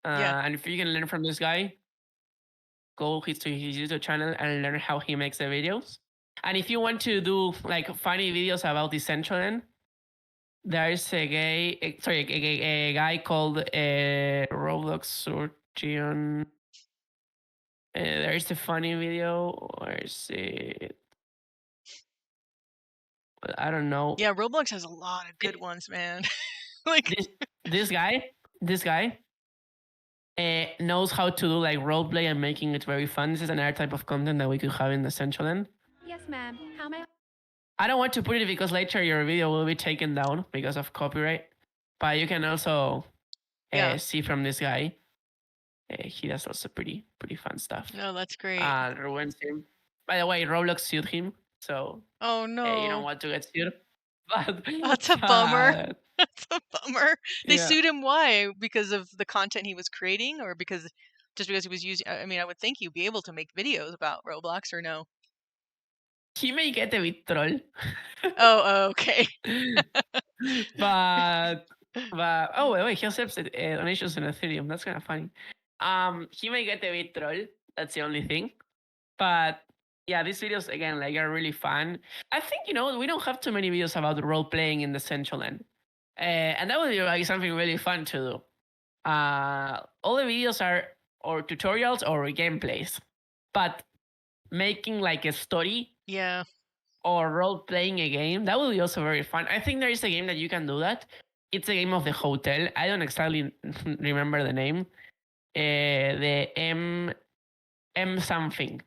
B: And if you can learn from this guy, go to his YouTube channel and learn how he makes the videos. And if you want to do like funny videos about Decentraland, there's a guy called Roblox Surgeon. There's a funny video, or is it? I don't know.
A: Yeah, Roblox has a lot of good ones, man. Like
B: this guy knows how to do like roleplay and making it very fun. This is another type of content that we could have in the Decentraland.
F: Yes, ma'am. How may
B: I don't want to put it because later your video will be taken down because of copyright. But you can also see from this guy. He does also pretty fun stuff.
A: No, that's great.
B: Ruins him. By the way, Roblox sued him, so
A: oh no,
B: you don't want to get sued. But
A: that's a bummer. That's a bummer. They sued him. Why? Because of the content he was creating, or because he was using? I mean, I would think you'd be able to make videos about Roblox, or no?
B: He may get a bit troll.
A: Oh, okay.
B: but oh wait, he accepts donations in Ethereum. That's kind of funny. He may get a bit troll. That's the only thing. But yeah, these videos again like are really fun. I think we don't have too many videos about role playing in the Decentraland, and that would be like something really fun to do. all the videos are or tutorials or gameplays, but making like a story
A: Yeah.
B: or role playing a game, that will be also very fun. I think there is a game that you can do that. It's a game of the hotel. I don't exactly remember the name. The M something.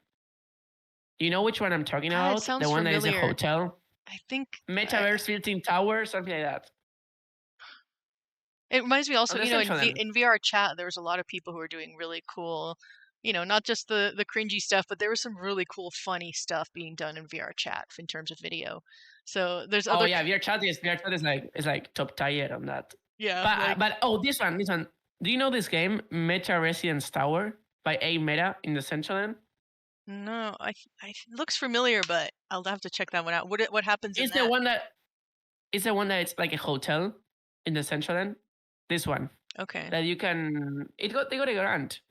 B: You know which one I'm talking
A: God, it
B: about? The
A: sounds
B: one that is a
A: familiar.
B: hotel.
A: I think
B: Metaverse built in tower, something like that.
A: it reminds me also,
B: On the
A: in VR chat, there was a lot of people who were doing really cool, not just the cringy stuff, but there was some really cool, funny stuff being done in VR chat in terms of video. So there's
B: Oh
A: other,
B: yeah, VR chat is like top tier on that.
A: yeah,
B: But this one. Do you know this game Meta Residence Tower by A Meta in Decentraland?
A: no, it looks familiar, but I'll have to check that one out. What happens in
B: It's
A: that?
B: the one that it's like a hotel in Decentraland. This one
A: Okay.
B: that you can. They got a grant.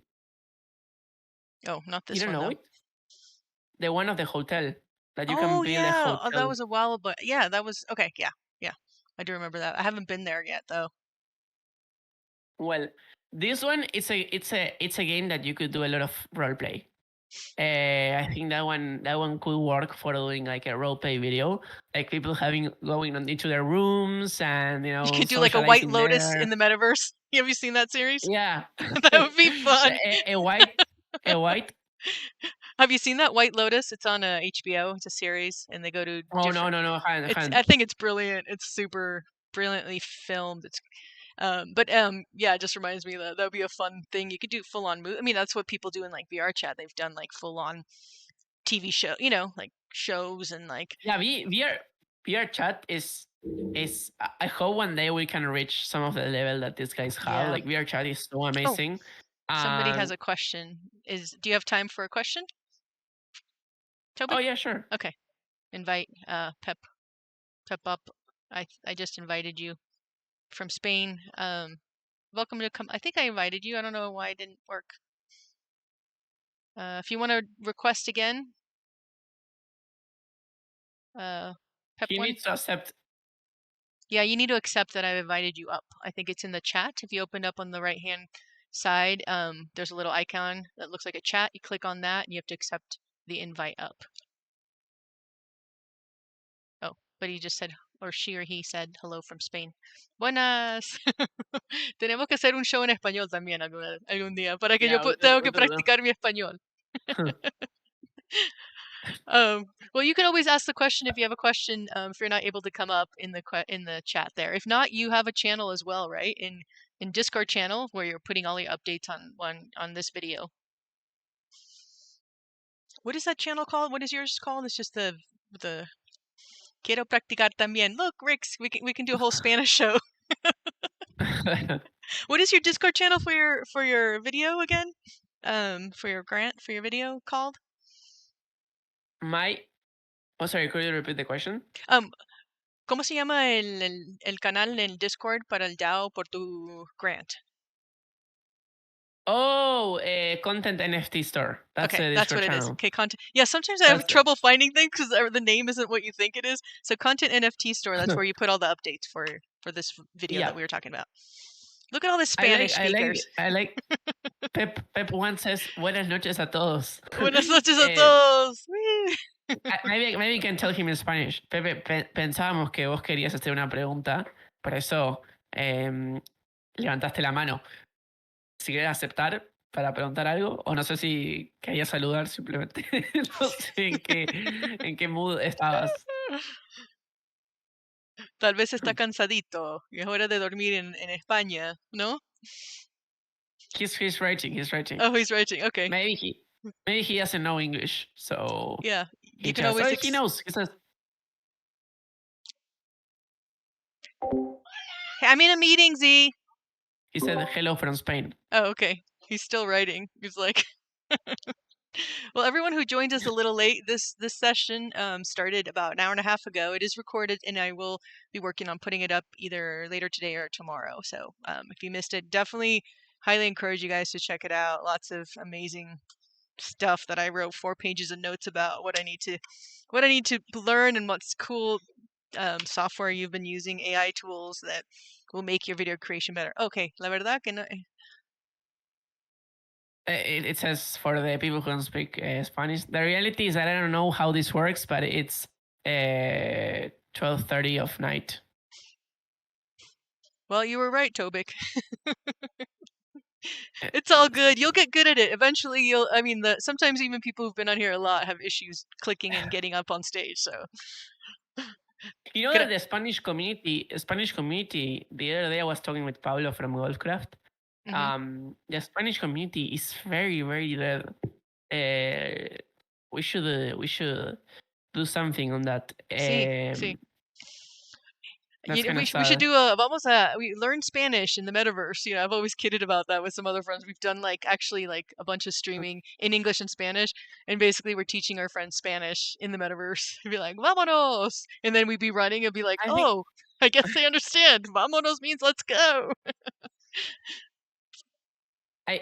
A: Oh, not
B: You
A: this
B: don't
A: one
B: know
A: though.
B: it? The one of the hotel that you can
A: Oh
B: build a
A: yeah, that
B: hotel.
A: was a while, but yeah, that was okay. Yeah, I do remember that. I haven't been there yet though.
B: Well, this one it's a game that you could do a lot of role play. I think that one could work for doing like a role play video, like people going into their rooms and
A: You could do like a White
B: socializing
A: Lotus in
B: there.
A: the metaverse. Have you seen that series?
B: Yeah,
A: That would be fun.
B: a white.
A: Have you seen that White Lotus? It's on HBO. It's a series, and they go to
B: Oh no
A: different.
B: no no, I
A: It's.
B: haven't.
A: I think it's brilliant. It's super brilliantly filmed. It's. Yeah, it just reminds me that would be a fun thing. You could do full on movie. I mean, that's what people do in like VR chat. They've done like full on TV show. Like shows and like.
B: Yeah, VR chat is. I hope one day we can reach some of the level that these guys have.
A: Yeah.
B: Like VR chat is so
A: Oh,
B: amazing.
A: somebody has
B: And
A: a question. Do you have time for a question, Tobik?
B: oh yeah, sure.
A: Okay. Invite Pep up. I just invited you from Spain. Welcome to come. I think I invited you. I don't know why it didn't work. If you want to request again, Pep
B: He
A: one.
B: needs to accept.
A: Yeah, you need to accept that I've invited you up. I think it's in the chat. If you opened up on the right hand side, there's a little icon that looks like a chat. You click on that, and you have to accept the invite up. Oh, but he just said, or she or he said hello from Spain. Buenas. Tenemos que hacer un show en español también algún día para que
B: Yeah,
A: tengo que
B: we'll do that.
A: practicar mi español. Well, you can always ask the question if you have a question. If you're not able to come up in the chat there. If not, you have a channel as well, right? In Discord channel where you're putting all your updates on this video. What is that channel called? What is yours called? It's just the Quiero practicar también. Look, Rix, we can do a whole Spanish show. What is your Discord channel for your video again? For your grant for your video called?
B: Oh, sorry, could you repeat the question?
A: ¿Cómo se llama el canal en Discord para el DAO por tu grant?
B: Oh, content NFT store. That's
A: Okay,
B: a
A: that's
B: Discord
A: what it is.
B: channel.
A: Okay, content. Yeah, sometimes I have
B: That's the-
A: trouble finding things because the name isn't what you think it is. So content NFT store. That's where you put all the updates for this video
B: Yeah.
A: that we were talking about. Look at all the Spanish speakers.
B: I like Pep one says buenas noches a todos.
A: Buenas noches a todos. Woo.
B: Maybe you can tell him in Spanish. Pepe, pensábamos que vos querías hacer una pregunta, por eso levantaste la mano. Si querés aceptar para preguntar algo, o no sé si querías saludar simplemente. No sé en qué mood estabas.
A: Tal vez está cansadito y es hora de dormir en España, ¿no?
B: He's writing.
A: Oh, he's writing. Okay.
B: Maybe he doesn't know English, so
A: Yeah, you
B: he
A: can
B: just,
A: always.
B: he knows. He says,
A: I'm in a meeting, Z.
B: he said hello from Spain.
A: Oh, okay. He's still writing. He's like. Well, everyone who joined us a little late, this session started about an hour and a half ago. It is recorded, and I will be working on putting it up either later today or tomorrow. So if you missed it, definitely highly encourage you guys to check it out. Lots of amazing stuff that I wrote 4 pages of notes about what I need to learn and what's cool software you've been using, AI tools that will make your video creation better. Okay, la verdad que no.
B: It says for the people who don't speak Spanish. The reality is that I don't know how this works, but it's 12:30 of night.
A: Well, you were right, Tobik. It's all good. You'll get good at it. Eventually, you'll. I mean, sometimes even people who've been on here a lot have issues clicking and getting up on stage. So
B: You know
A: Gra-
B: that the Spanish community. The other day I was talking with Pablo from Golfcraft. The Spanish community is very, very dead. We should do something on that.
A: sí.
B: That's kind
A: We
B: of
A: should
B: sad.
A: do we learn Spanish in the metaverse. You know, I've always kidded about that with some other friends. We've done like actually like a bunch of streaming in English and Spanish, and basically we're teaching our friends Spanish in the metaverse. We'd be like, "Vámonos," and then we'd be running and be like,
B: I think
A: "Oh, I guess they understand. Vámonos means let's go."
B: I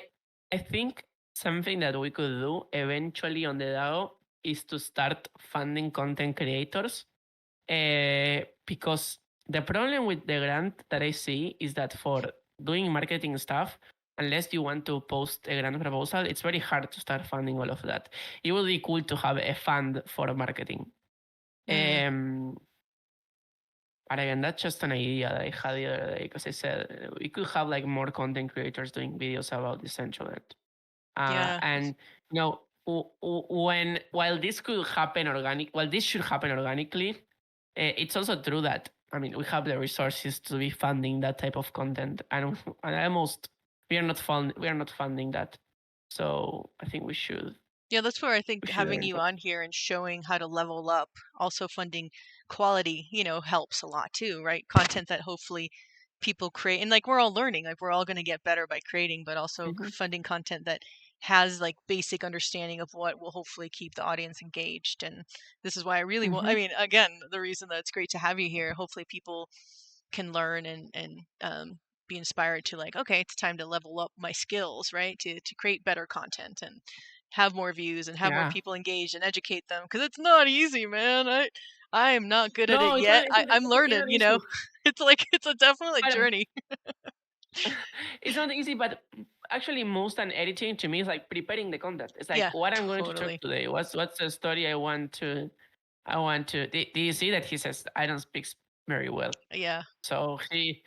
B: think something that we could do eventually on the DAO is to start funding content creators. Because the problem with the grant that I see is that for doing marketing stuff, unless you want to post a grant proposal, it's very hard to start funding all of that. It would be cool to have a fund for marketing. But again, that's just an idea that I had the other day, because I said we could have like more content creators doing videos about Decentraland.
A: Yeah.
B: And you know, while this could happen while this should happen organically, it's also true that I mean we have the resources to be funding that type of content, and we are not funding that. So I think we should.
A: Yeah, that's where I think
B: We should
A: having you on here and showing how to level up, also funding quality, helps a lot too, right? Content that hopefully people create. And like we're all learning, like we're all going to get better by creating, but also funding content that has like basic understanding of what will hopefully keep the audience engaged. And this is why I really want, I mean, again, the reason that it's great to have you here, hopefully people can learn and be inspired to like, okay, it's time to level up my skills, right? To create better content and have more views and have more
B: Yeah.
A: people engaged and educate them, because it's not easy, man. I am not good at
B: No,
A: it
B: it's
A: yet.
B: not,
A: I'm learning,
B: not easy.
A: It's like it's a definitely
B: But,
A: journey.
B: It's not easy, but actually most than editing to me is like preparing the content. It's like
A: Yeah,
B: what I'm going to
A: totally.
B: talk today. What's the story I want to do you see that he says I don't speak very well?
A: Yeah.
B: So he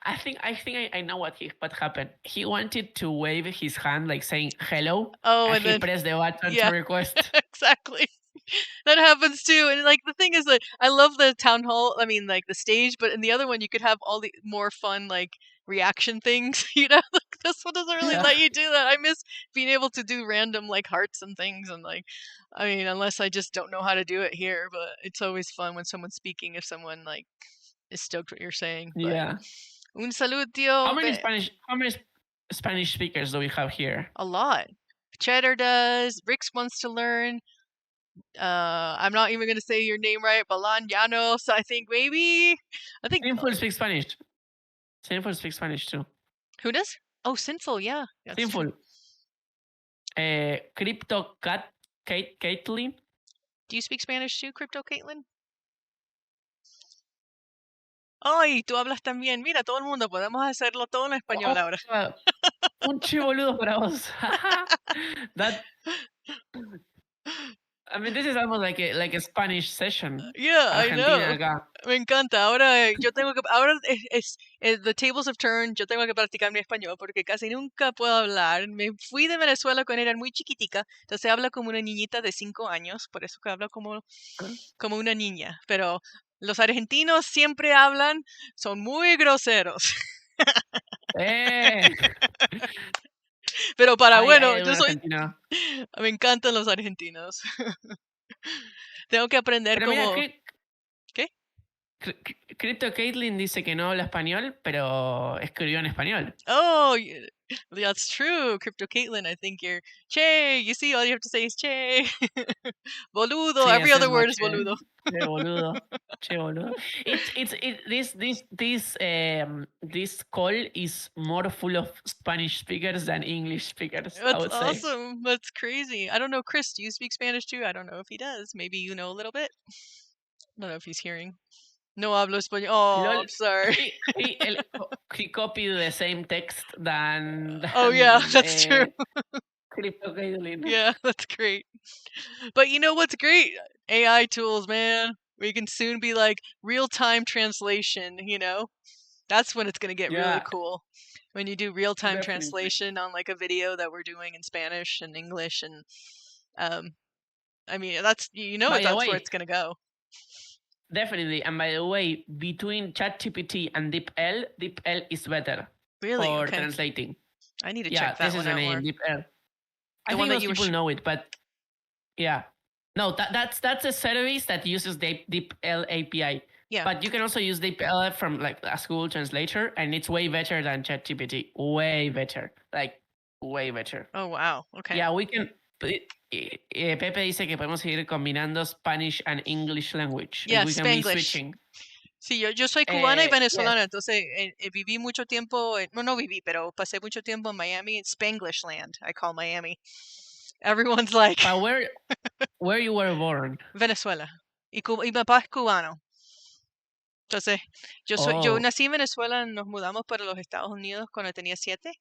B: I think I know what happened. He wanted to wave his hand like saying hello.
A: Oh, and
B: he
A: then
B: pressed the button
A: yeah.
B: to request.
A: Exactly. That happens too. And like the thing is that I love the town hall, I mean like the stage, but in the other one you could have all the more fun like reaction things, like this one doesn't really
B: Yeah.
A: let you do that. I miss being able to do random like hearts and things, and like I mean unless I just don't know how to do it here, but it's always fun when someone's speaking, if someone like is stoked what you're saying. But
B: Yeah.
A: un saludo, tío.
B: How many Spanish speakers do we have here?
A: A lot. Cheddar does. Rix wants to learn. I'm not even gonna say your name right. Balan Llanos, I think maybe. I think
B: Sinful speaks Spanish. Sinful speaks Spanish too.
A: who does? Oh, Sinful, yeah. That's
B: Sinful.
A: true.
B: Crypto Caitlin.
A: Do you speak Spanish too, Crypto Caitlin? Ay, tú hablas también. Mira, todo el mundo podemos hacerlo todo en español ahora.
B: Un chiboludo para vos. That. I mean, this is almost like a Spanish session.
A: Yeah, I know.
B: Argentina acá.
A: Me encanta. Ahora the tables have turned. Yo tengo que practicar mi español porque casi nunca puedo hablar. Me fui de Venezuela cuando era muy chiquitica, entonces habla como una niñita de 5 años, por eso que hablo como una niña. Pero los argentinos siempre hablan, son muy groseros. Pero yo soy... Me encantan los argentinos. Tengo que aprender
B: Pero
A: como...
B: mira,
A: ¿Qué?
B: Crypto Caitlin dice que no habla español, pero escribió en español.
A: Oh, that's true. Crypto Caitlin, I think you're... Che, you see, all you have to say is che. Boludo,
B: Sí,
A: every other
B: es
A: word is
B: che.
A: boludo.
B: Che boludo. Che boludo. This call is more full of Spanish speakers than English speakers, I
A: That's
B: would say.
A: awesome. That's crazy. I don't know, Chris, do you speak Spanish too? I don't know if he does. Maybe you know a little bit. I don't know if he's hearing. No hablo español. Oh,
B: Lol,
A: I'm sorry.
B: he copied the same text than
A: Oh yeah, that's true.
B: Crypto
A: Yeah, that's great. But you know what's great? AI tools, man. We can soon be like real-time translation, That's when it's going to get really
B: Yeah,
A: cool. When you do real-time
B: definitely.
A: translation on like a video that we're doing in Spanish and English and um I mean, that's
B: By the
A: that's where
B: way,
A: it's going to go.
B: definitely. And by the way, between ChatGPT and DeepL, DeepL is better
A: Really?
B: for
A: Okay.
B: translating.
A: I need to
B: Yeah,
A: check
B: this
A: that
B: is
A: one
B: the
A: out
B: name,
A: more.
B: DeepL. I
A: The one
B: think
A: that
B: most
A: you were
B: people know it, but yeah. No, that's a service that uses the DeepL API.
A: Yeah.
B: But you can also use DeepL from like a Google Translator, and it's way better than ChatGPT. Way better, like way better.
A: Oh wow. Okay.
B: Yeah, we can. Pepe dice que podemos seguir combinando Spanish and English language. Like
A: Yeah,
B: we can be
A: Spanglish.
B: switching.
A: Sí, yo soy cubana y
B: Yes.
A: venezolana, entonces viví mucho tiempo, no viví, pero pasé mucho tiempo en Miami, Spanglish land, I call Miami. Everyone's like,
B: But where you were born?
A: Venezuela. Y mi papá es cubano. Entonces, yo
B: Oh,
A: nací en Venezuela, nos mudamos para los Estados Unidos cuando tenía 7,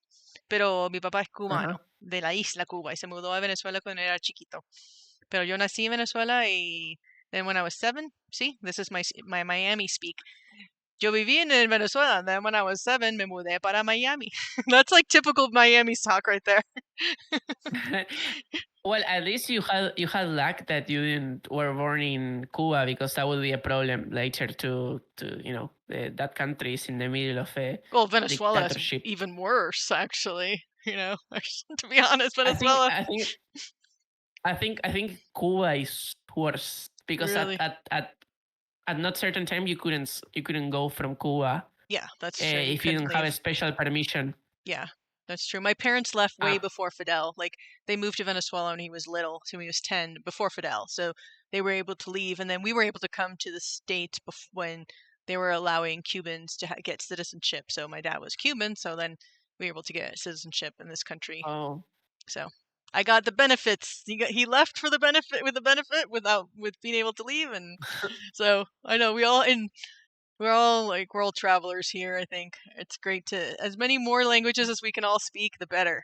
A: pero mi papá es cubano, de la isla Cuba, y se mudó a Venezuela cuando era chiquito. Pero yo nací en Venezuela y then when I was 7, see, this is my Miami speak. Yo viví en Venezuela, then when I was 7, me mudé para Miami. That's like typical Miami talk right there.
B: well, at least you had luck that you didn't were born in Cuba, because that would be a problem later to that country is in the middle of a
A: Well, Venezuela is
B: dictatorship.
A: even worse, actually. To be honest,
B: I think
A: Venezuela.
B: I think Cuba is worse because
A: Really?
B: at not certain time you couldn't go from Cuba
A: Yeah, that's true.
B: if you didn't have a
A: leave.
B: special permission.
A: Yeah, that's true. My parents left way
B: Ah,
A: before Fidel. Like, they moved to Venezuela when he was little, so he was 10 before Fidel. So they were able to leave, and then we were able to come to the States when they were allowing Cubans to get citizenship. So my dad was Cuban, so then we were able to get citizenship in this country.
B: oh,
A: So I got the benefits. He left for the benefit with being able to leave, and so I know we're all travelers here. I think it's great to as many more languages as we can all speak, the better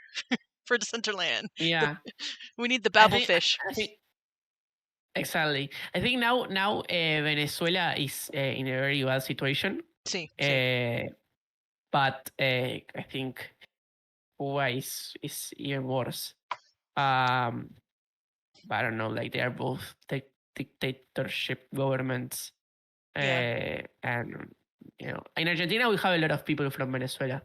A: for Decentraland.
B: yeah.
A: We need the
B: I think
A: babblefish.
B: I think exactly. I think now Venezuela is in a very bad situation.
A: See,
B: But I think Cuba is even worse. But I don't know. Like they are both dictatorship governments.
A: Yeah.
B: And in Argentina we have a lot of people from Venezuela.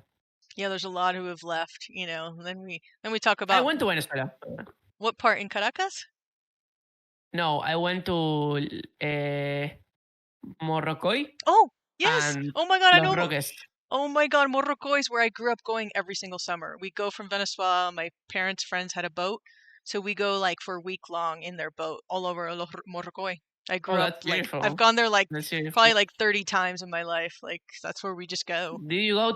A: Yeah, there's a lot who have left. And then we talk
B: I
A: about
B: went to Venezuela.
A: what part in Caracas?
B: No, I went to Morrocoy
A: Oh, yes.
B: and
A: Oh my God, I
B: Los
A: know.
B: Roques.
A: Oh my God, Morrocoy is where I grew up going every single summer. We go from Venezuela. My parents' friends had a boat, so we go like for a week long in their boat all over Morrocoy. I
B: Oh,
A: grew up
B: that's
A: like
B: beautiful.
A: I've gone there like
B: That's beautiful.
A: probably like 30 times in my life. Like that's where we just go.
B: Did you go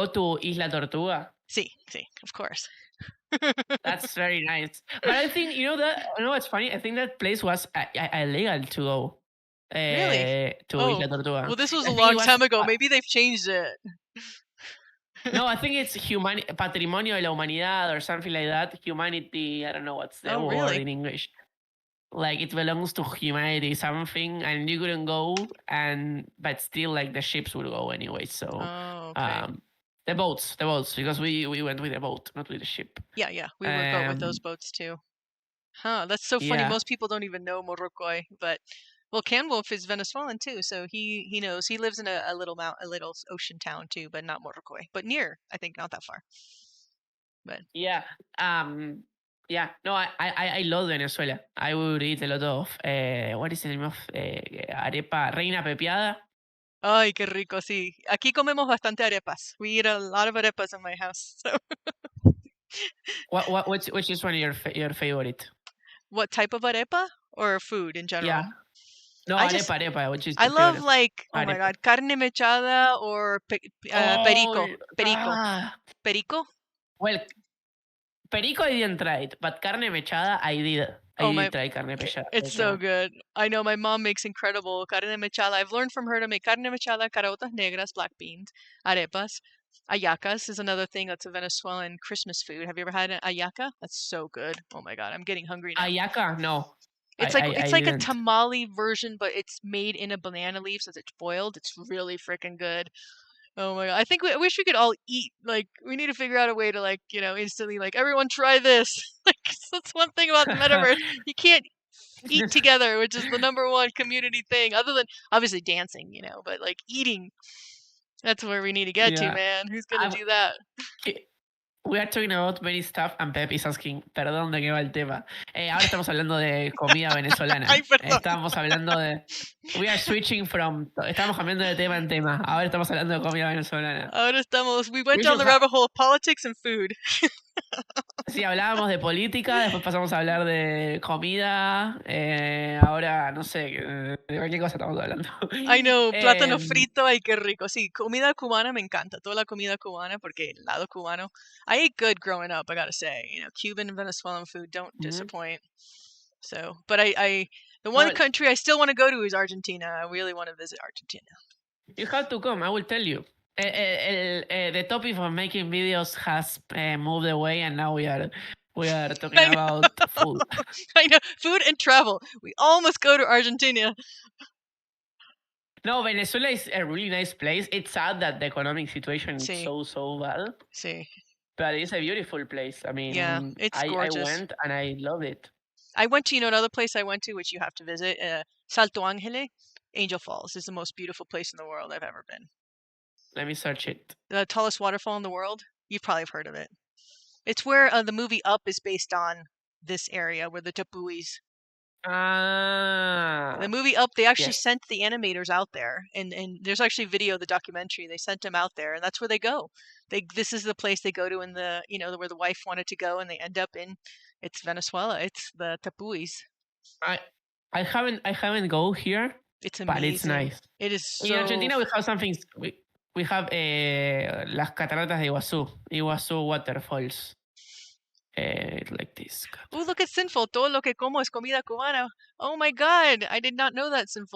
B: to Isla Tortuga?
A: See, of course.
B: That's very nice. But I think what's funny. I think that place was illegal to go.
A: Really?
B: To
A: Oh,
B: Isla Tortuga.
A: well, this was
B: I
A: a
B: think it
A: long
B: was,
A: time ago. Maybe they've changed it.
B: no, I think it's Patrimonio de la Humanidad or something like that. Humanity. I don't know what's the
A: Oh,
B: word
A: really?
B: in English. Like it belongs to humanity something, and you couldn't go, but still like the ships would go anyway. So
A: Oh, okay.
B: the boats, because we went with the boat, not with the ship.
A: Yeah, we would go with those boats too. Huh, that's so funny.
B: Yeah.
A: Most people don't even know Morrocoy, but well, Canwolf is Venezuelan too, so he knows. He lives in a little ocean town too, but not Morrocoy, but near. I think not that far. But
B: Yeah. Yeah. No, I love Venezuela. I would eat a lot of what is the name of arepa? Reina pepiada.
A: ay, qué rico, sí. Aquí comemos bastante arepas. We eat a lot of arepas in my house. So
B: Which is one of your favorite?
A: what type of arepa or food in general?
B: Yeah. No,
A: I
B: arepa, which is
A: I
B: your
A: love
B: favorite?
A: like oh my
B: Arepa.
A: God, carne mechada or perico.
B: Ah,
A: Perico?
B: well, perico I didn't try it, but carne mechada I did.
A: Oh,
B: Ahí trae carne
A: it's so
B: mechada.
A: good. I know my mom makes incredible carne mechada. I've learned from her to make carne mechada, caraotas negras, black beans, arepas. Ayacas is another thing that's a Venezuelan Christmas food. Have you ever had an ayaca? That's so good. Oh my god, I'm getting hungry now.
B: Ayaca? No.
A: It's
B: I
A: like a
B: didn't.
A: tamale version, but it's made in a banana leaf, so it's boiled. It's really freaking good. Oh my god. I think I wish we could all eat. Like, we need to figure out a way to, like, instantly, like, everyone try this. Like, that's one thing about the metaverse. You can't eat together, which is the #1 community thing, other than obviously dancing, but like eating, that's where we need to get to,
B: Yeah.
A: man. Who's gonna
B: I'm-
A: do that?
B: We are talking about many stuff and Pep is asking, perdón, ¿de qué va el tema? Ahora estamos hablando de comida venezolana.
A: Ay, perdón.
B: Estamos hablando de... We are switching from... Estamos cambiando de tema en tema. Ahora estamos hablando de comida venezolana.
A: Ahora estamos. We went
B: We
A: down
B: should
A: the rabbit hole of politics and food.
B: Sí, hablábamos de política, después pasamos a hablar de comida, ahora no sé, de cualquier cosa estamos hablando.
A: I know, plátano
B: Em,
A: frito, ay, qué rico. Sí, comida cubana me encanta. Toda la comida cubana, porque el lado cubano. I ate good growing up, I gotta say. Cuban and Venezuelan food don't disappoint. So, but the one
B: Well-
A: country I still want to go to is Argentina. I really want to visit Argentina.
B: You have to come, I will tell you. The topic of making videos has moved away and now we are talking
A: I know.
B: about food.
A: I know, food and travel. We all must go to Argentina.
B: No, Venezuela is a really nice place. It's sad that the economic situation is
A: Sí.
B: so bad,
A: See,
B: but it's a beautiful place. I mean,
A: Yeah, it's
B: I
A: gorgeous.
B: went and I loved it.
A: I went to, another place I went to, which you have to visit, Salto Angele. Angel Falls is the most beautiful place in the world I've ever been.
B: Let me search it.
A: The tallest waterfall in the world. You've probably heard of it. It's where the movie Up is based on this area, where the Tapuis.
B: Ah,
A: The movie Up, they actually
B: yes.
A: sent the animators out there, and there's actually video of the documentary. They sent them out there, and that's where they go. This is the place they go to in the, where the wife wanted to go, and they end up in. It's Venezuela. It's the Tapuis.
B: I haven't go here,
A: It's
B: but
A: amazing.
B: it's nice.
A: It is so.
B: In Argentina, we have something. We have las cataratas de Iguazú waterfalls. Like this.
A: Oh, look at Sinful. Todo lo que como es comida cubana. Oh my god, I did not know that, Sinful.